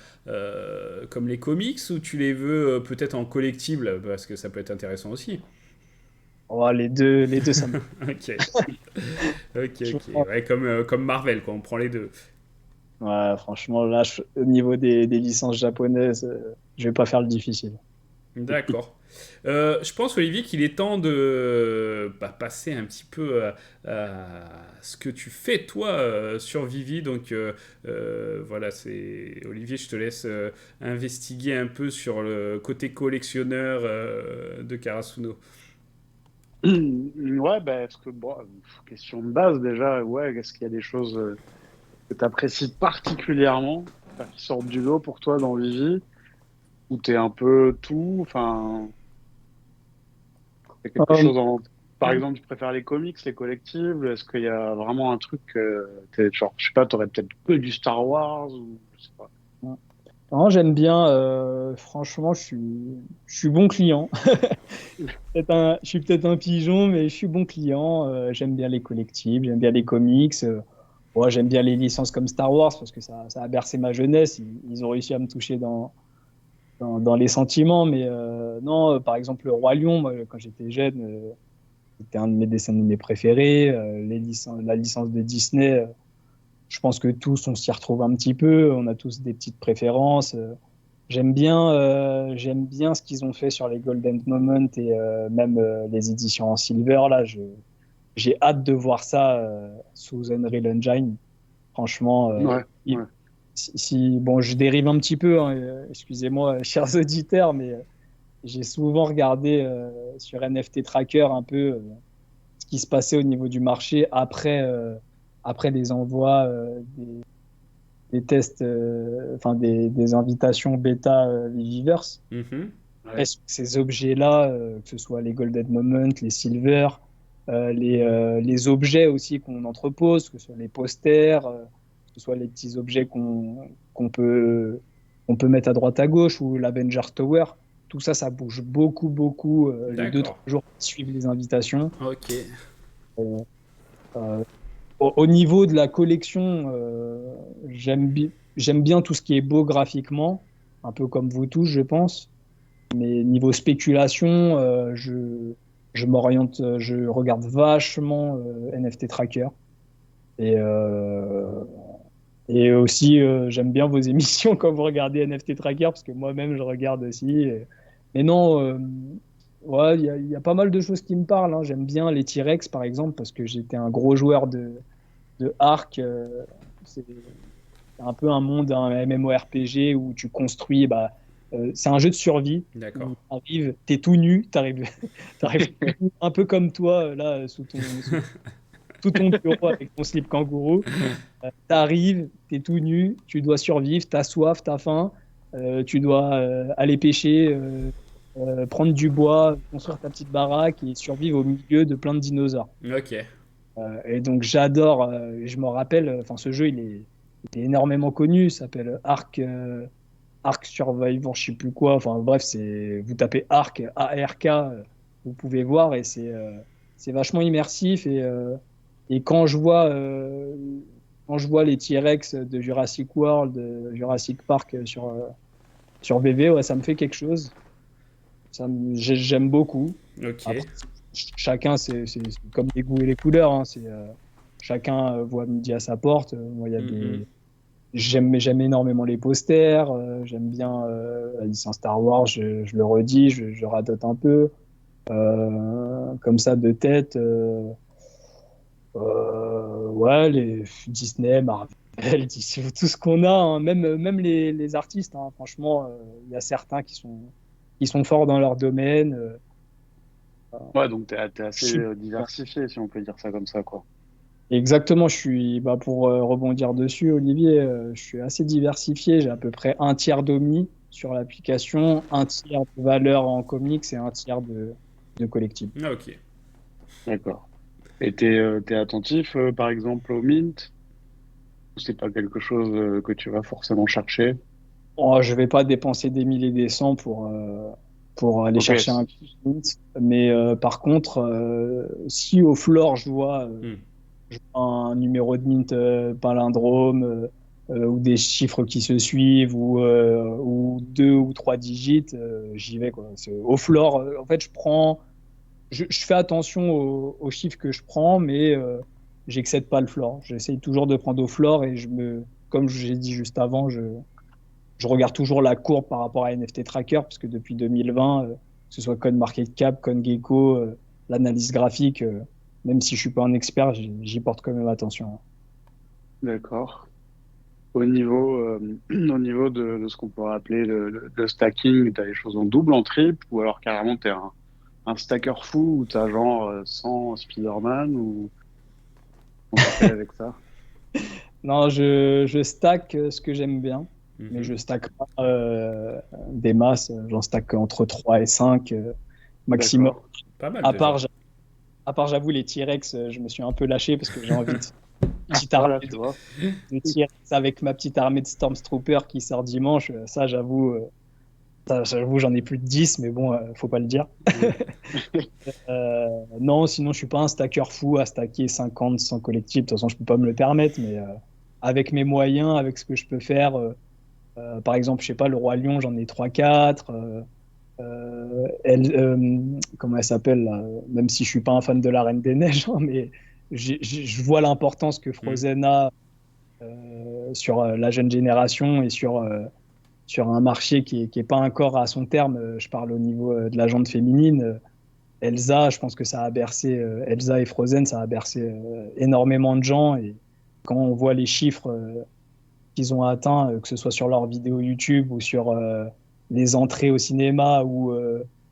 Speaker 1: comme les comics ou tu les veux peut-être en collectible parce que ça peut être intéressant aussi.
Speaker 3: Oh, les deux, ça me.
Speaker 1: Ok. Ok,
Speaker 3: Je
Speaker 1: ok.
Speaker 3: pense-
Speaker 1: Ouais, comme Marvel, quoi. On prend les deux.
Speaker 3: Ouais, franchement, là, au niveau des licences japonaises, je vais pas faire le difficile.
Speaker 1: D'accord. Je pense, Olivier, qu'il est temps de passer un petit peu à ce que tu fais, toi, sur Vivi. Donc, voilà, Olivier, je te laisse investiguer un peu sur le côté collectionneur de Karasuno.
Speaker 2: Ouais, bah, question de base déjà, ouais, est-ce qu'il y a des choses que tu apprécies particulièrement, enfin, qui sortent du lot pour toi dans Vivi, ou t'es un peu tout, enfin, il y a quelque
Speaker 3: Euh,
Speaker 2: chose par exemple, tu préfères les comics, les collectibles, est-ce qu'il y a vraiment un truc, genre, je sais pas, t'aurais peut-être que du Star Wars, ou je sais pas.
Speaker 3: non, j'aime bien, franchement, je suis bon client. Je suis peut-être un pigeon, mais je suis bon client. J'aime bien les collectibles, j'aime bien les comics. Ouais, j'aime bien les licences comme Star Wars parce que ça a bercé ma jeunesse. Ils ont réussi à me toucher dans les sentiments. Mais non, par exemple, le Roi Lion, moi, quand j'étais jeune, c'était un de mes dessins animés préférés. La licence de Disney, je pense que tous, on s'y retrouve un petit peu. On a tous des petites préférences. J'aime bien ce qu'ils ont fait sur les Golden Moment et même les éditions en Silver. Là, j'ai hâte de voir ça sous Unreal Engine. Franchement,
Speaker 2: Ouais, ouais.
Speaker 3: bon, je dérive un petit peu, hein, excusez-moi, chers auditeurs, mais j'ai souvent regardé sur NFT Tracker un peu ce qui se passait au niveau du marché après les envois des tests, enfin des invitations bêta Viviverse.
Speaker 1: Mhm.
Speaker 2: Ouais.
Speaker 3: Est-ce que ces objets-là, que ce soit les Golden Moment, les Silver, les objets aussi qu'on entrepose, que ce soit les posters, que ce soit les petits objets qu'on peut mettre à droite à gauche ou l'Avenger Tower, tout ça, ça bouge beaucoup, beaucoup les deux,
Speaker 1: D'accord.
Speaker 3: trois jours qui suivent les invitations.
Speaker 1: Ok.
Speaker 3: Euh, euh, au niveau de la collection, j'aime bien tout ce qui est beau graphiquement, un peu comme vous tous, je pense. Mais niveau spéculation, je m'oriente, je regarde vachement NFT Tracker. Et, euh, et aussi, j'aime bien vos émissions quand vous regardez NFT Tracker, parce que moi-même, je regarde aussi. Mais non, ouais, il y a pas mal de choses qui me parlent, hein. J'aime bien les T-Rex, par exemple, parce que j'étais un gros joueur de Ark. C'est un peu un monde, un MMORPG où tu construis. Bah, c'est un jeu de survie
Speaker 1: D'accord.
Speaker 3: où t'es tout nu, t'arrives un peu comme toi là sous ton bureau avec ton slip kangourou. T'arrives, t'es tout nu, tu dois survivre, t'as soif, t'as faim, tu dois aller pêcher, prendre du bois, construire ta petite baraque et survivre au milieu de plein de dinosaures.
Speaker 1: Ok.
Speaker 3: Et donc j'adore, je me rappelle, enfin ce jeu il est énormément connu, il s'appelle Ark Survivor, je sais plus quoi. Enfin bref, vous tapez Ark ARK, vous pouvez voir et c'est vachement immersif et quand je vois les T-Rex de Jurassic World, Jurassic Park sur VV, ouais, ça me fait quelque chose. J'aime beaucoup.
Speaker 1: Ok.
Speaker 3: Après, chacun, c'est comme les goûts et les couleurs, hein. Chacun voit midi à sa porte. Moi, il y a
Speaker 1: Mhm.
Speaker 3: j'aime énormément les posters. J'aime bien la licence Star Wars. Je le redis, je radote un peu. Comme ça, de tête. Ouais, les Disney, Marvel, DC, tout ce qu'on a, hein. Même les artistes, hein. Franchement, il y a certains qui sont forts dans leur domaine.
Speaker 2: Ouais, donc t'es
Speaker 3: Je
Speaker 2: assez
Speaker 3: suis
Speaker 2: diversifié, si on peut dire ça comme ça, quoi.
Speaker 3: Exactement, bah, pour rebondir dessus, Olivier, je suis assez diversifié. J'ai à peu près un tiers d'Omni sur l'application, un tiers de valeur en comics et un tiers de collectibles.
Speaker 1: Ah, ok.
Speaker 2: D'accord. Et t'es attentif, par exemple, au Mint, ou c'est pas quelque chose que tu vas forcément chercher?
Speaker 3: Oh, je vais pas dépenser des milliers et des cents pour aller
Speaker 2: Ok.
Speaker 3: chercher un comics, mais par contre, si au floor
Speaker 1: Hmm.
Speaker 3: je vois un numéro de Mint palindrome ou des chiffres qui se suivent ou deux ou trois digits, j'y vais quoi. Au floor, en fait, je fais attention aux chiffres que je prends, mais j'excède pas le floor. J'essaye toujours de prendre au floor et comme j'ai dit juste avant, je regarde toujours la courbe par rapport à NFT Tracker parce que depuis 2020, ce soit CoinMarketCap, CoinGecko, l'analyse graphique, même si je suis pas un expert, j'y porte quand même attention.
Speaker 2: D'accord. Au niveau de ce qu'on pourrait appeler le stacking, tu as les choses en double, en triple, ou alors carrément tu es un stacker fou où tu as genre 100 Spider-Man, ou on tu fais avec ça?
Speaker 3: Non, je stack ce que j'aime bien, mais
Speaker 1: Mhm.
Speaker 3: je stack pas des masses. J'en stack entre 3 et 5 maximum.
Speaker 2: D'accord.
Speaker 1: Pas mal
Speaker 3: À
Speaker 1: déjà.
Speaker 3: part, j'a- à part, j'avoue, les T-Rex, je me suis un peu lâché parce que j'ai envie de petite armée
Speaker 2: Voilà, tu vois.
Speaker 3: de T-Rex avec ma petite armée de Stormtrooper qui sort dimanche. Ça, j'avoue, j'en ai plus de 10, mais bon, faut pas le dire.
Speaker 1: Mm.
Speaker 3: Non, sinon, je suis pas un stacker fou à stacker 50, 100 collectifs. De toute façon, je peux pas me le permettre, mais avec mes moyens, avec ce que je peux faire, par exemple, je sais pas, le Roi Lion, j'en ai 3-4. Comment elle s'appelle là, même si je suis pas un fan de la Reine des Neiges, hein, mais je vois l'importance que
Speaker 1: Mm.
Speaker 3: Frozen a sur la jeune génération et sur un marché qui est pas encore à son terme. Je parle au niveau de la gente féminine. Elsa, je pense que ça a bercé, Elsa et Frozen, ça a bercé énormément de gens. Et quand on voit les chiffres qu'ils ont atteints, que ce soit sur leurs vidéos YouTube ou sur les entrées au cinéma ou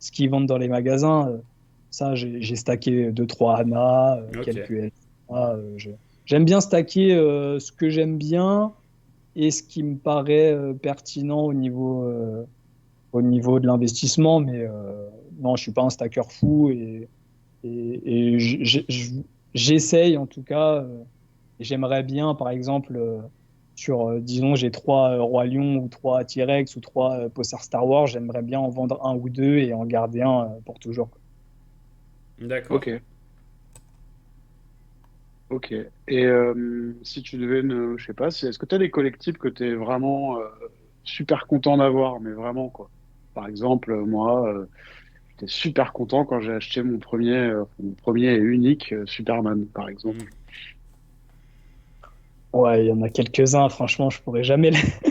Speaker 3: ce qu'ils vendent dans les magasins, ça, j'ai stacké 2-3 Anna, quelques
Speaker 1: Ok.
Speaker 3: Elsa. J'aime bien stacker ce que j'aime bien et ce qui me paraît pertinent au niveau de l'investissement, mais non, je suis pas un stacker fou et j'essaye en tout cas. J'aimerais bien, par exemple, disons, j'ai 3 Rois Lions ou 3 T-Rex ou 3 posters Star Wars, j'aimerais bien en vendre un ou deux et en garder un pour toujours.
Speaker 1: D'accord.
Speaker 2: Ok, ok. Et si tu devais, je sais pas, est-ce que tu as des collectifs que tu es vraiment super content d'avoir, mais vraiment quoi? Par exemple, moi, j'étais super content quand j'ai acheté mon premier et unique Superman, par
Speaker 1: Mm.
Speaker 2: exemple.
Speaker 3: Ouais, il y en a quelques-uns, franchement, je pourrais jamais,
Speaker 2: Ah,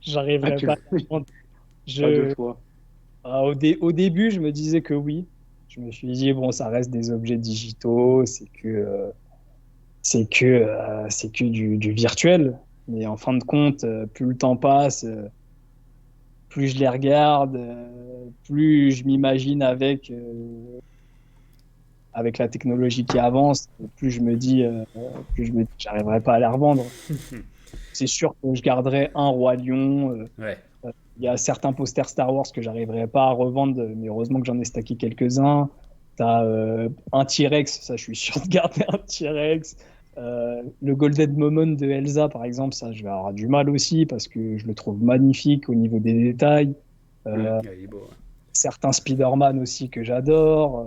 Speaker 3: j'arriverai
Speaker 2: tu
Speaker 3: pas à
Speaker 2: le
Speaker 3: les vendre.
Speaker 2: pas deux
Speaker 3: Je,
Speaker 2: fois.
Speaker 3: au début, je me disais que oui. Je me suis dit, bon, ça reste des objets digitaux, c'est que du virtuel. Mais en fin de compte, plus le temps passe, plus je les regarde, plus je m'imagine avec la technologie qui avance, plus je me dis que j'arriverai pas à les revendre. C'est sûr que je garderai un Roi Lion.
Speaker 1: Ouais.
Speaker 3: Il y a certains posters Star Wars que j'arriverai pas à revendre, mais heureusement que j'en ai stacké quelques-uns. T'as un T-Rex, ça je suis sûr de garder un T-Rex. Le Golden Moment de Elsa, par exemple, ça je vais avoir du mal aussi parce que je le trouve magnifique au niveau des détails.
Speaker 2: Ouais.
Speaker 3: Euh,
Speaker 1: Ouais, il est beau. Ouais.
Speaker 3: Certains Spider-Man aussi que j'adore.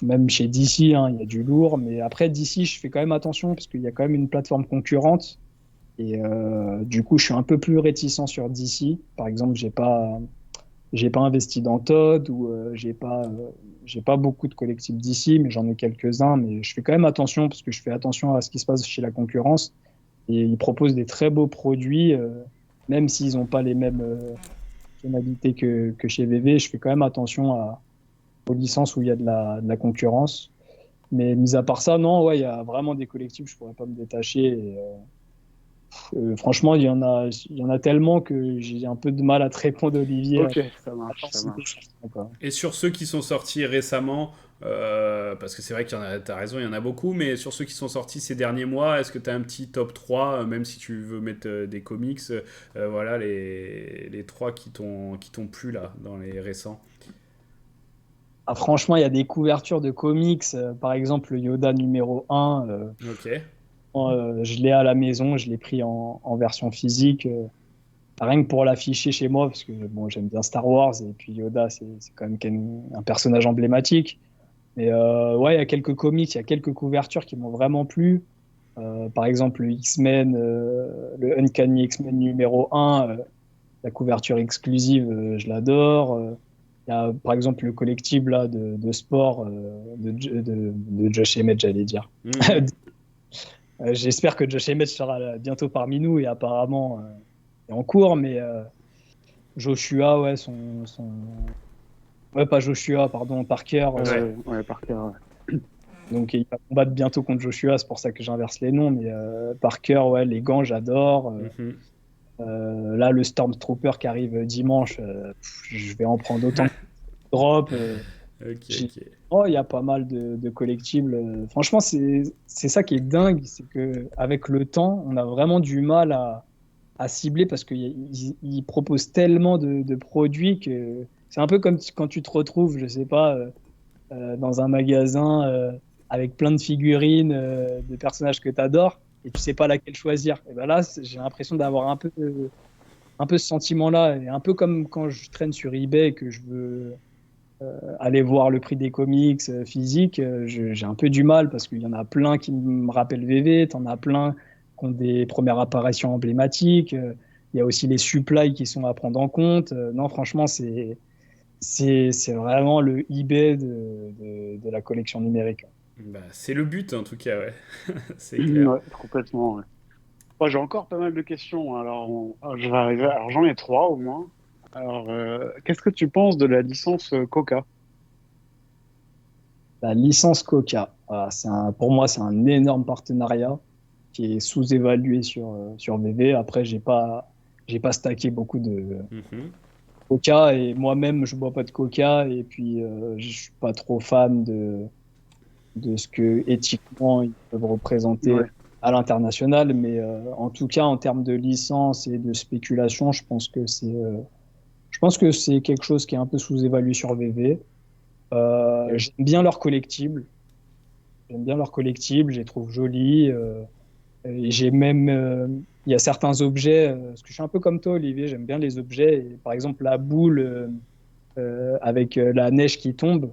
Speaker 3: Même chez DC, hein, il y a du lourd. Mais après, DC, je fais quand même attention parce qu'il y a quand même une plateforme concurrente. Et du coup, je suis un peu plus réticent sur DC. Par exemple, j'ai pas investi dans Todd ou j'ai pas beaucoup de collectifs DC, mais j'en ai quelques-uns. Mais je fais quand même attention parce que je fais attention à ce qui se passe chez la concurrence. Et ils proposent des très beaux produits, même s'ils n'ont pas les mêmes tonalités que chez VV. Je fais quand même attention aux licences où il y a de la concurrence. Mais mis à part ça, non, ouais, il y a vraiment des collectifs, je pourrais pas me détacher. Et, franchement, il y en a tellement que j'ai un peu de mal à te répondre, Olivier,
Speaker 2: Ok,
Speaker 3: à t'en
Speaker 2: ça
Speaker 3: citer
Speaker 2: marche.
Speaker 3: certains, quoi.
Speaker 1: Et sur ceux qui sont sortis récemment, parce que c'est vrai qu'il y en a, t'as raison, il y en a beaucoup, mais sur ceux qui sont sortis ces derniers mois, est-ce que tu as un petit top 3, même si tu veux mettre des comics, voilà, les 3 qui t'ont plu là, dans les récents?
Speaker 3: Ah, franchement, il y a des couvertures de comics, par exemple le Yoda numéro 1,
Speaker 1: Ok.
Speaker 3: je l'ai à la maison, je l'ai pris en version physique, rien que pour l'afficher chez moi, parce que bon, j'aime bien Star Wars, et puis Yoda, c'est quand même un personnage emblématique. Mais ouais, il y a quelques comics, il y a quelques couvertures qui m'ont vraiment plu. Par exemple, le X-Men, le Uncanny X-Men numéro 1, la couverture exclusive, je l'adore. Il y a par exemple le collectible là, de sport de Josh Emmett, j'allais dire.
Speaker 1: Mhm.
Speaker 3: J'espère que Josh Emmett sera bientôt parmi nous et apparemment est en cours, mais Joshua, ouais, Ouais, pas Joshua, pardon, Parker.
Speaker 2: Ouais, Parker. Ouais.
Speaker 3: Donc il va combattre bientôt contre Joshua, c'est pour ça que j'inverse les noms. Mais Parker, ouais, les gants, j'adore.
Speaker 1: Mhm.
Speaker 3: Là, le Stormtrooper qui arrive dimanche, je vais en prendre autant que drop.
Speaker 1: Ok,
Speaker 3: J'ai-
Speaker 1: ok.
Speaker 3: Oh, il y a pas mal de collectibles. Franchement, c'est ça qui est dingue, c'est que avec le temps, on a vraiment du mal à cibler parce qu'ils proposent tellement de produits que c'est un peu comme quand tu te retrouves, je sais pas, dans un magasin avec plein de figurines de personnages que tu adores et tu sais pas laquelle choisir. Et ben là, j'ai l'impression d'avoir un peu ce sentiment-là, et un peu comme quand je traîne sur eBay et que je veux aller voir le prix des comics physiques, j'ai un peu du mal parce qu'il y en a plein qui me rappellent VV, t'en as plein qui ont des premières apparitions emblématiques, il y a aussi les supplies qui sont à prendre en compte. Non, franchement, c'est vraiment le eBay de la collection numérique.
Speaker 1: Bah, c'est le but en tout cas, ouais. C'est clair.
Speaker 2: Ouais, complètement. Ouais. Moi, j'ai encore pas mal de questions. Alors, je vais arriver. Alors, j'en ai trois au moins. Alors, qu'est-ce que tu penses de la licence Coca?
Speaker 3: La licence Coca, voilà, pour moi, c'est un énorme partenariat qui est sous-évalué sur VV. Après, j'ai pas stacké beaucoup de
Speaker 1: Mhm.
Speaker 3: Coca et moi-même, je bois pas de Coca et puis je suis pas trop fan de ce que éthiquement ils peuvent représenter
Speaker 2: Ouais.
Speaker 3: à l'international. Mais en tout cas, en termes de licence et de spéculation, je pense que c'est quelque chose qui est un peu sous-évalué sur VV.
Speaker 2: Ok.
Speaker 3: J'aime bien leurs collectibles. J'aime bien leurs collectibles, je les trouve jolis. Et j'ai même, il y a certains objets, parce que je suis un peu comme toi, Olivier, j'aime bien les objets. Et par exemple, la boule avec la neige qui tombe,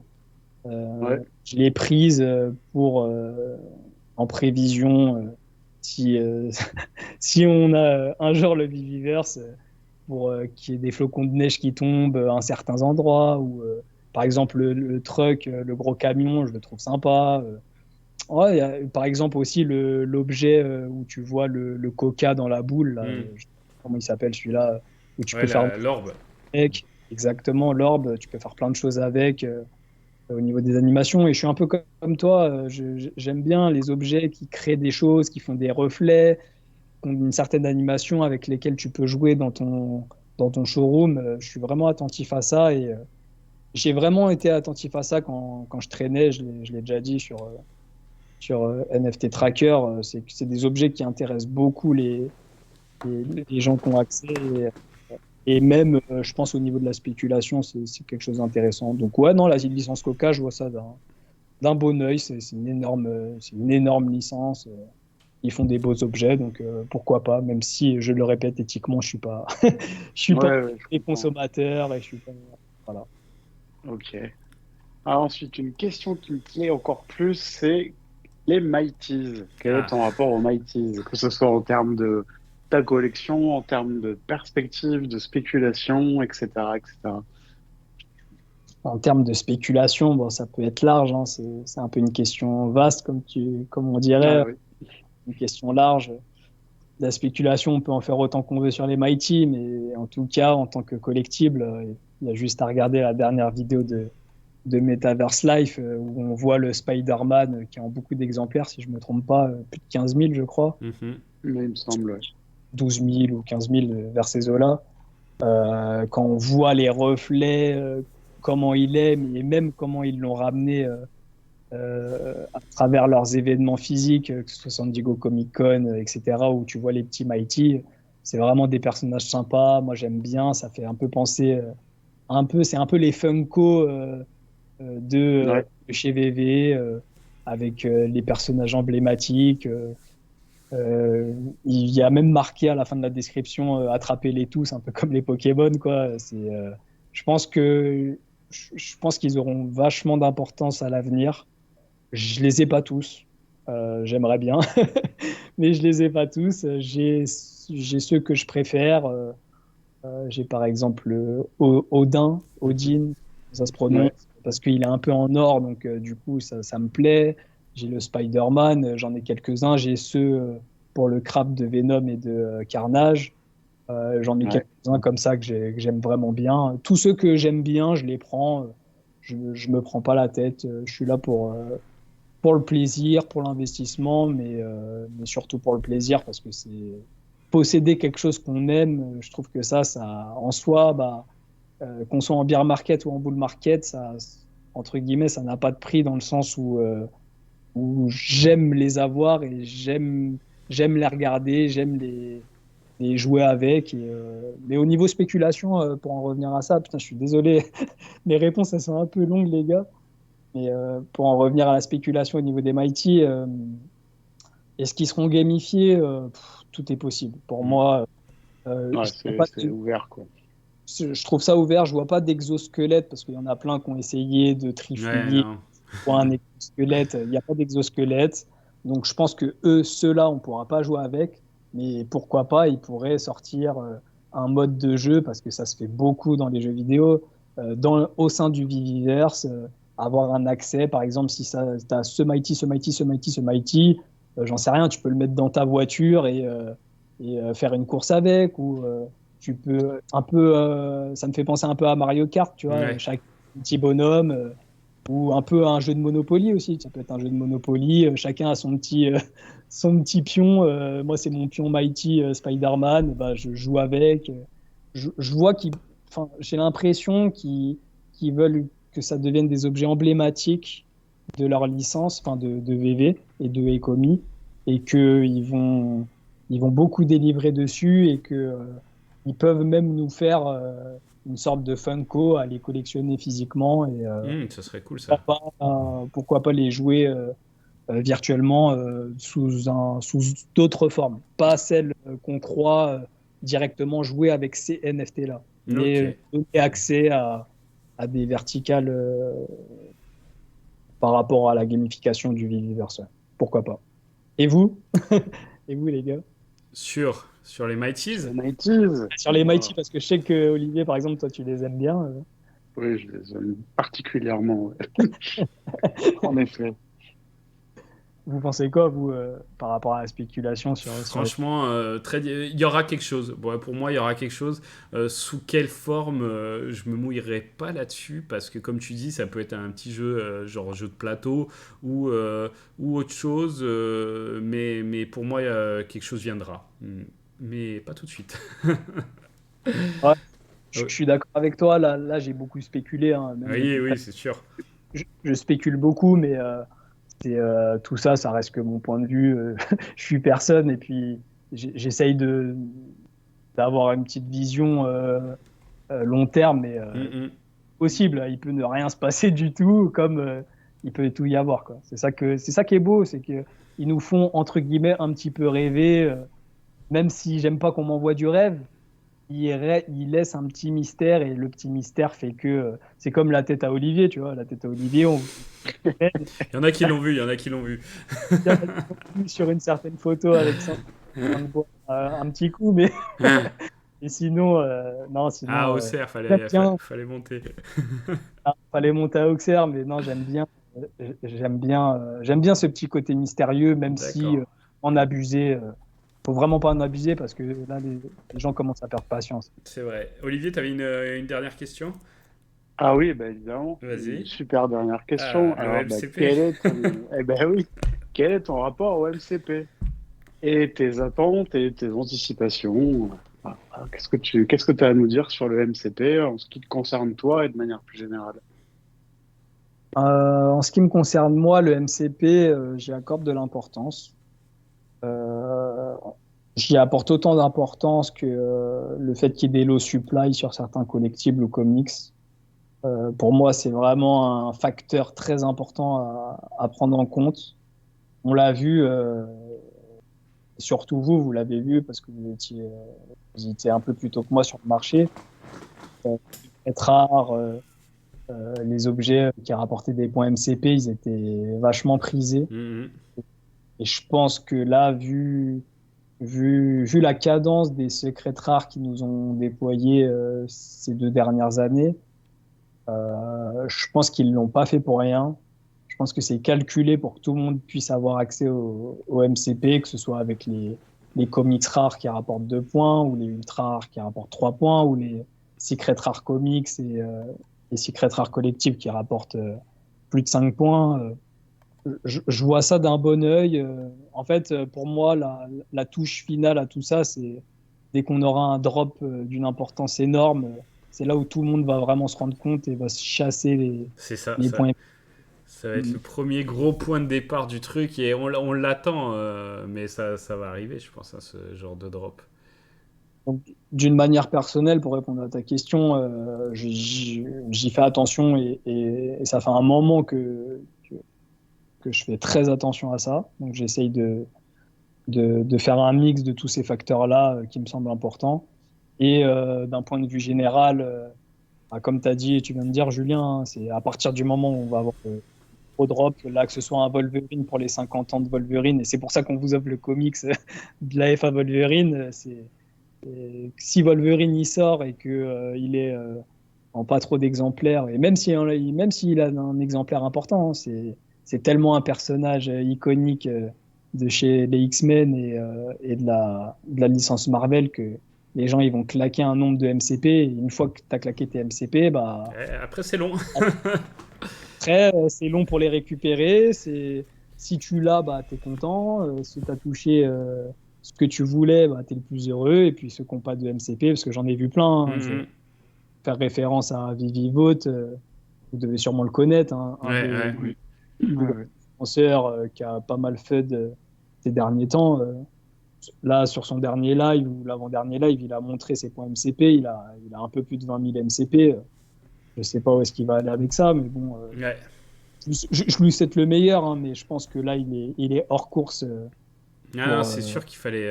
Speaker 2: Ouais.
Speaker 3: je l'ai prise pour, en prévision, si, si on a un jour le Viviverse, pour qu'il y ait des flocons de neige qui tombent à un certain endroit, ou par exemple le truck, le gros camion, je le trouve sympa. Ouais, il y a, par exemple aussi l'objet où tu vois le coca dans la boule, là,
Speaker 1: Mm.
Speaker 3: je sais pas comment il s'appelle celui-là, où tu
Speaker 1: Ouais,
Speaker 3: peux faire
Speaker 1: l'orbe.
Speaker 3: avec, exactement, l'orbe, tu peux faire plein de choses avec au niveau des animations. Et je suis un peu comme toi, j'aime bien les objets qui créent des choses, qui font des reflets, qui ont une certaine animation avec lesquelles tu peux jouer dans ton showroom. Je suis vraiment attentif à ça et j'ai vraiment été attentif à ça quand je traînais, je l'ai déjà dit sur NFT Tracker, c'est des objets qui intéressent beaucoup les gens qui ont accès. Et même, je pense, au niveau de la spéculation, c'est quelque chose d'intéressant. Donc, ouais, non, la licence Coca, je vois ça d'un bon œil. C'est une énorme licence. Ils font des beaux objets, donc pourquoi pas, même si, je le répète, éthiquement, je suis pas
Speaker 2: Ouais, ouais, je
Speaker 3: des
Speaker 2: comprends.
Speaker 3: consommateurs et je suis pas. Voilà.
Speaker 2: Ok. Ah, ensuite, une question qui me plaît encore plus, c'est les Mighties. Quel est
Speaker 1: Ah.
Speaker 2: ton rapport aux Mighties? Que ce soit en termes de ta collection, en termes de perspective, de spéculation, etc., etc.
Speaker 3: En termes de spéculation, bon, ça peut être large, hein, c'est un peu une question vaste, comme on
Speaker 2: Ah
Speaker 3: dirait,
Speaker 2: oui.
Speaker 3: une question large. La spéculation, on peut en faire autant qu'on veut sur les Mighty, mais en tout cas, en tant que collectible, il y a juste à regarder la dernière vidéo de Metaverse Life, où on voit le Spider-Man qui est en beaucoup d'exemplaires, si je ne me trompe pas, plus de 15 000, je crois,
Speaker 1: Mhm.
Speaker 2: Mais il me semble, ouais.
Speaker 3: 12 000 ou 15 000 vers ces eaux-là. Quand on voit les reflets, comment il est, mais même comment ils l'ont ramené à travers leurs événements physiques, que ce soit San Diego Comic Con, etc., où tu vois les petits Mighty. C'est vraiment des personnages sympas. Moi, j'aime bien. Ça fait un peu penser, c'est un peu les Funko
Speaker 2: Ouais.
Speaker 3: de chez VV, avec les personnages emblématiques. Il y a même marqué à la fin de la description, attrapez-les tous, un peu comme les Pokémon, quoi. Je pense qu'ils auront vachement d'importance à l'avenir. Je les ai pas tous. J'aimerais bien, mais je les ai pas tous. J'ai ceux que je préfère. J'ai par exemple
Speaker 1: Mhm.
Speaker 3: Odin, ça se prononce,
Speaker 2: Ouais.
Speaker 3: parce qu'il est un peu en or, donc du coup ça me plaît. J'ai le Spider-Man, j'en ai quelques-uns. J'ai ceux pour le crabe de Venom et de Carnage. J'en ai
Speaker 2: Ouais.
Speaker 3: quelques-uns comme ça que j'aime vraiment bien. Tous ceux que j'aime bien, je les prends. je me prends pas la tête. Je suis là pour le plaisir, pour l'investissement, mais surtout pour le plaisir, parce que c'est posséder quelque chose qu'on aime. Je trouve que ça en soi, qu'on soit en bear market ou en bull market, ça, entre guillemets, ça n'a pas de prix dans le sens où j'aime les avoir et j'aime les regarder, j'aime les jouer avec. Mais au niveau spéculation, pour en revenir à ça, putain, je suis désolé, mes réponses elles sont un peu longues, les gars. Mais pour en revenir à la spéculation au niveau des Mighty, est-ce qu'ils seront gamifiés? Tout est possible. Pour moi,
Speaker 2: Ouais, c'est ouvert, quoi.
Speaker 3: Je trouve ça ouvert. Je vois pas d'exosquelette parce qu'il y en a plein qui ont essayé de trifouiller pour un exosquelette. Il n'y a pas d'exosquelette. Donc je pense que ceux-là, on pourra pas jouer avec. Mais pourquoi pas, ils pourraient sortir un mode de jeu parce que ça se fait beaucoup dans les jeux vidéo. Au sein du Viviverse, avoir un accès, par exemple, si tu as ce Mighty, j'en sais rien, tu peux le mettre dans ta voiture et faire une course avec, ou tu peux un peu, ça me fait penser un peu à Mario Kart, tu vois, chaque petit bonhomme, ou un peu à un jeu de Monopoly aussi, ça peut être un jeu de Monopoly, chacun a son petit pion, moi c'est mon pion Mighty Spider-Man, je joue avec, je vois j'ai l'impression qu'ils veulent que ça devienne des objets emblématiques de leur licence, enfin de VV et de Ecomi, et qu'ils vont beaucoup délivrer dessus, et que ils peuvent même nous faire une sorte de Funko à les collectionner physiquement, et
Speaker 1: ça serait cool, ça.
Speaker 3: pourquoi pas les jouer virtuellement sous d'autres formes, pas celles qu'on croit directement jouer avec ces NFT là, mais donner accès à des verticales par rapport à la gamification du Viviverse. Pourquoi pas. Et vous? Et vous, les gars?
Speaker 1: Sur les Mighties?
Speaker 3: Sur les Mighty, parce que je sais que, Olivier, par exemple, toi, tu les aimes bien.
Speaker 2: Oui, je les aime particulièrement. Ouais. En effet.
Speaker 3: Vous pensez quoi, vous, par rapport à la spéculation
Speaker 1: Franchement, il y aura quelque chose. Bon, pour moi, il y aura quelque chose. Sous quelle forme, je me mouillerai pas là-dessus, parce que, comme tu dis, ça peut être un petit jeu, genre jeu de plateau, ou autre chose. Mais pour moi, quelque chose viendra. Mais pas tout de suite.
Speaker 3: Ouais, je suis d'accord avec toi. Là j'ai beaucoup spéculé. Hein,
Speaker 1: oui, c'est sûr.
Speaker 3: Je spécule beaucoup, mais tout ça, ça reste que mon point de vue. Je suis personne, et puis j'essaye d'avoir une petite vision long terme, mais possible. Il peut ne rien se passer du tout, comme il peut tout y avoir, quoi. C'est ça qui est beau, c'est que ils nous font, entre guillemets, un petit peu rêver, même si j'aime pas qu'on m'envoie du rêve. Il laisse un petit mystère, et le petit mystère fait que c'est comme la tête à Olivier, tu vois. La tête à Olivier,
Speaker 1: il y en a qui l'ont vu,
Speaker 3: sur une certaine photo avec ça, un petit coup, mais et sinon, non, sinon.
Speaker 1: Auxerre, fallait monter.
Speaker 3: Fallait monter à Auxerre, mais non, j'aime bien ce petit côté mystérieux, même si en abuser. Faut vraiment pas en abuser, parce que là, les gens commencent à perdre patience.
Speaker 1: C'est vrai. Olivier, tu avais une dernière question?
Speaker 2: Ah oui, évidemment.
Speaker 1: Vas-y.
Speaker 2: Une super dernière question. Alors,
Speaker 1: MCP.
Speaker 2: Quel est ton rapport au MCP? Et tes attentes et tes anticipations? Qu'est-ce que tu as à nous dire sur le MCP en ce qui te concerne toi et de manière plus générale?
Speaker 3: En ce qui me concerne moi, le MCP, j'y accorde de l'importance. J'y apporte autant d'importance que le fait qu'il y ait des low supply sur certains collectibles ou comics. Pour moi, c'est vraiment un facteur très important à prendre en compte. On l'a vu, surtout vous l'avez vu, parce que vous étiez un peu plus tôt que moi sur le marché. Être rare, les objets qui rapportaient des points MCP, ils étaient vachement prisés. Et je pense que là, vu la cadence des secrets rares qui nous ont déployés ces 2 dernières années, je pense qu'ils l'ont pas fait pour rien. Je pense que c'est calculé pour que tout le monde puisse avoir accès au MCP, que ce soit avec les comics rares qui rapportent 2 points, ou les ultra rares qui rapportent 3 points, ou les secrets rares comics Secret Rare Collective qui rapportent plus de 5 points. Je vois ça d'un bon œil. En fait, pour moi, la touche finale à tout ça, c'est dès qu'on aura un drop d'une importance énorme, c'est là où tout le monde va vraiment se rendre compte et va se chasser
Speaker 1: C'est ça,
Speaker 3: les points.
Speaker 1: ça va être le premier gros point de départ du truc et on l'attend, mais ça va arriver, je pense, à ce genre de drop.
Speaker 3: Donc, d'une manière personnelle, pour répondre à ta question, j'y fais attention et ça fait un moment que je fais très attention à ça. Donc, j'essaye de faire un mix de tous ces facteurs-là qui me semblent importants. Et d'un point de vue général, comme tu as dit et tu viens de dire, Julien, hein, c'est à partir du moment où on va avoir le gros drop, là, que ce soit un Wolverine pour les 50 ans de Wolverine, et c'est pour ça qu'on vous offre le comics de la FA Wolverine, si Wolverine y sort et qu'il est en pas trop d'exemplaires, et même s'il a un exemplaire important, hein, c'est tellement un personnage iconique de chez les X-Men et de la licence Marvel que les gens ils vont claquer un nombre de MCP. Et une fois que tu as claqué tes MCP, bah,
Speaker 1: Après, c'est long.
Speaker 3: après, c'est long pour les récupérer. Si tu l'as, bah, tu es content. Si tu as touché ce que tu voulais, bah, tu es le plus heureux. Et puis ceux qui n'ont pas de MCP, parce que j'en ai vu plein, hein, je vais faire référence à Vivi Vote, vous devez sûrement le connaître, hein, un des influenceurs qui a pas mal fait ces derniers temps. Là, sur son dernier live ou l'avant-dernier live, il a montré ses points MCP. Il a un peu plus de 20 000 MCP. Je sais pas où est-ce qu'il va aller avec ça, mais bon, je lui souhaite le meilleur, hein, mais je pense que là, il est hors course.
Speaker 1: C'est sûr qu'il fallait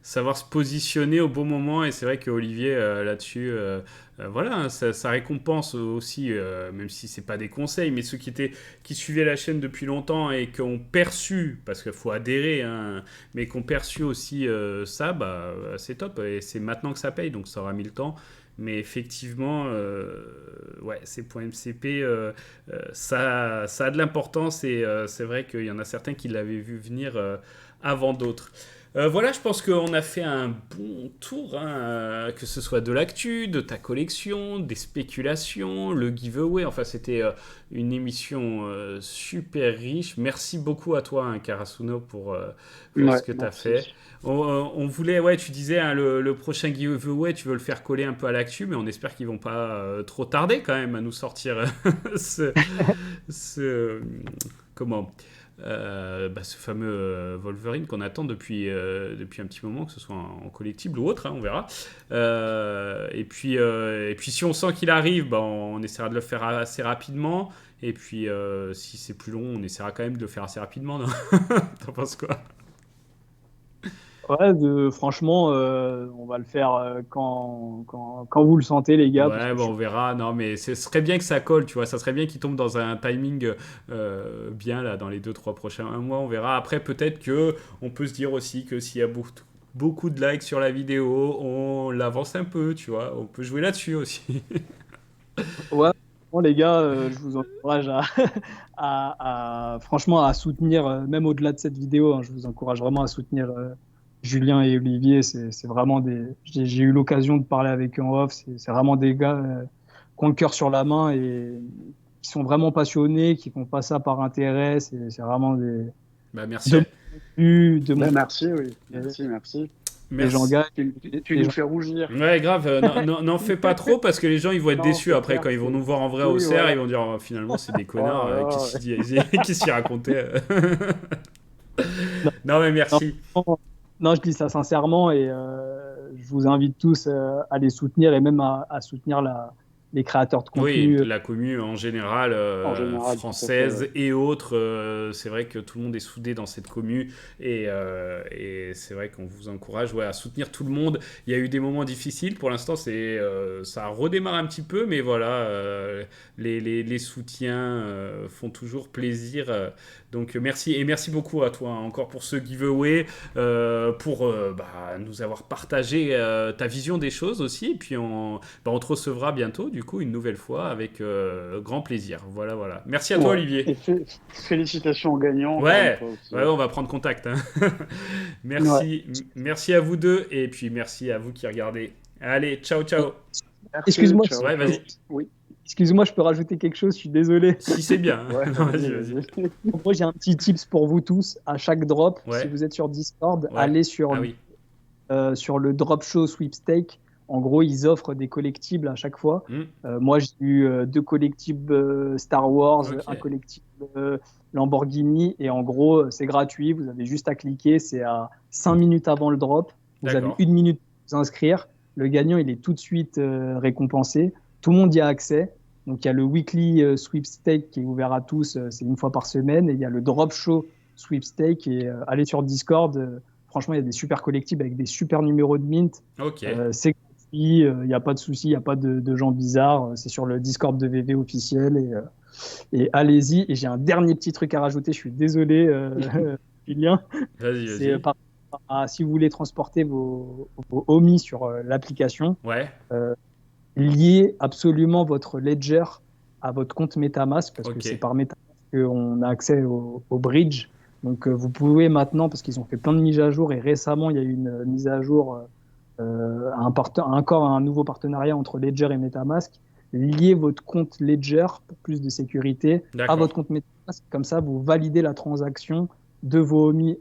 Speaker 1: savoir se positionner au bon moment, et c'est vrai qu'Olivier, là-dessus, voilà, hein, ça récompense aussi, même si c'est pas des conseils, mais ceux qui suivaient la chaîne depuis longtemps et qui ont perçu, parce qu'il faut adhérer, hein, mais qui ont perçu aussi ça, bah, c'est top, et c'est maintenant que ça paye, donc ça aura mis le temps. Mais effectivement, ouais, ces points MCP, ça a de l'importance, et c'est vrai qu'il y en a certains qui l'avaient vu venir avant d'autres. Voilà, je pense qu'on a fait un bon tour, hein, que ce soit de l'actu, de ta collection, des spéculations, le giveaway. Enfin, c'était une émission super riche. Merci beaucoup à toi, hein, Karasuno, pour ce que tu as fait. On voulait, ouais, tu disais, hein, le prochain giveaway, tu veux le faire coller un peu à l'actu, mais on espère qu'ils vont pas trop tarder quand même à nous sortir comment ce fameux Wolverine qu'on attend depuis un petit moment, que ce soit en collectible ou autre, hein, on verra. Et puis si on sent qu'il arrive, bah, on essaiera de le faire assez rapidement. Et puis si c'est plus long, on essaiera quand même de le faire assez rapidement. Non T'en penses quoi?
Speaker 3: Ouais, franchement, on va le faire quand vous le sentez, les gars.
Speaker 1: Ouais, bon, on verra. Non, mais ce serait bien que ça colle, tu vois. Ça serait bien qu'il tombe dans un timing bien, là, dans les 2-3 prochains mois. On verra. Après, peut-être que on peut se dire aussi que s'il y a beaucoup de likes sur la vidéo, on l'avance un peu, tu vois. On peut jouer là-dessus aussi.
Speaker 3: Ouais, bon, les gars, je vous encourage franchement, à soutenir, même au-delà de cette vidéo, hein, je vous encourage vraiment à soutenir Julien et Olivier. C'est vraiment j'ai eu l'occasion de parler avec eux en off. C'est vraiment des gars qui ont le cœur sur la main et qui sont vraiment passionnés, qui font pas ça par intérêt. C'est vraiment des.
Speaker 1: Bah, merci.
Speaker 2: Merci, oui. Merci.
Speaker 3: Les gens gagnent.
Speaker 2: Tu nous fais rougir.
Speaker 1: Ouais, grave. N'en fais pas trop, parce que les gens, ils vont être déçus après quand ils vont nous voir en vrai au CERF. Ils vont dire, oh, finalement, c'est des connards. Qui s'y racontaient. Non, mais merci.
Speaker 3: Non, je dis ça sincèrement, et je vous invite tous à les soutenir, et même à soutenir les créateurs de contenu.
Speaker 1: Oui, la commu en général, française et autres. C'est vrai que tout le monde est soudé dans cette commu, et c'est vrai qu'on vous encourage, ouais, à soutenir tout le monde. Il y a eu des moments difficiles. Pour l'instant, ça redémarre un petit peu, mais voilà, les soutiens font toujours plaisir. Donc merci, et merci beaucoup à toi, hein, encore pour ce giveaway, pour nous avoir partagé ta vision des choses aussi. Et puis on te recevra bientôt, du coup, une nouvelle fois, avec grand plaisir. Voilà. Merci à toi, Olivier.
Speaker 2: Et félicitations aux gagnants.
Speaker 1: Ouais, on va prendre contact, hein. Merci à vous deux, et puis merci à vous qui regardez. Allez, ciao.
Speaker 2: Merci,
Speaker 3: Excuse-moi.
Speaker 2: ciao.
Speaker 1: Ouais, vas-y.
Speaker 2: Oui.
Speaker 3: Excuse-moi, je peux rajouter quelque chose, je suis désolé.
Speaker 1: Si c'est bien.
Speaker 2: Ouais,
Speaker 1: Vas-y,
Speaker 2: vas-y,
Speaker 1: vas-y.
Speaker 2: vas-y.
Speaker 3: Moi, j'ai un petit tips pour vous tous. À chaque drop,
Speaker 1: Ouais.
Speaker 3: si vous êtes sur Discord,
Speaker 1: Ouais.
Speaker 3: allez sur,
Speaker 1: Ah oui.
Speaker 3: sur le Drop Show Sweepstake. En gros, ils offrent des collectibles à chaque fois. Moi, j'ai eu 2 collectibles Star Wars,
Speaker 1: Ok.
Speaker 3: un collectible Lamborghini. Et en gros, c'est gratuit. Vous avez juste à cliquer. C'est à 5 minutes avant le drop. Vous avez
Speaker 1: D'accord.
Speaker 3: 1 minute pour vous inscrire. Le gagnant, il est tout de suite récompensé. Tout le monde y a accès. Donc, il y a le weekly sweepstake qui est ouvert à tous, c'est une fois par semaine. Et il y a le drop show sweepstake. Et allez sur Discord. Franchement, il y a des super collectibles avec des super numéros de mint.
Speaker 1: Ok.
Speaker 3: C'est gratuit, il n'y a pas de souci, il n'y a pas de gens bizarres. C'est sur le Discord de VV officiel. Et allez-y. Et j'ai un dernier petit truc à rajouter. Je suis désolé, Julien.
Speaker 1: Vas-y,
Speaker 3: C'est
Speaker 1: vas-y.
Speaker 3: par rapport à si vous voulez transporter vos homies sur l'application.
Speaker 1: Ouais.
Speaker 3: Liez absolument votre ledger à votre compte MetaMask parce
Speaker 1: Ok.
Speaker 3: que c'est par MetaMask qu'on a accès au bridge. Donc vous pouvez maintenant, parce qu'ils ont fait plein de mises à jour et récemment il y a eu une mise à jour, encore un nouveau partenariat entre Ledger et MetaMask. Liez votre compte Ledger pour plus de sécurité à
Speaker 1: D'accord.
Speaker 3: votre compte MetaMask. Comme ça, vous validez la transaction de vos homies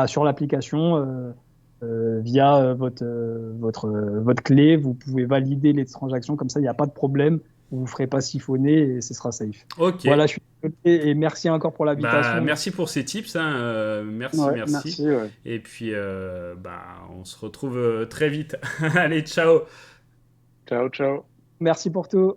Speaker 3: sur l'application. Via votre clé, vous pouvez valider les transactions, comme ça il n'y a pas de problème, vous ne vous ferez pas siphonner et ce sera safe.
Speaker 1: Ok.
Speaker 3: Voilà, je suis désolé et merci encore pour
Speaker 1: Bah,
Speaker 3: l'invitation.
Speaker 1: merci pour ces tips. Hein. Merci,
Speaker 2: Ouais,
Speaker 1: merci.
Speaker 2: merci, ouais.
Speaker 1: Et puis, bah, on se retrouve très vite. Allez, ciao.
Speaker 2: Ciao, ciao.
Speaker 3: Merci pour tout.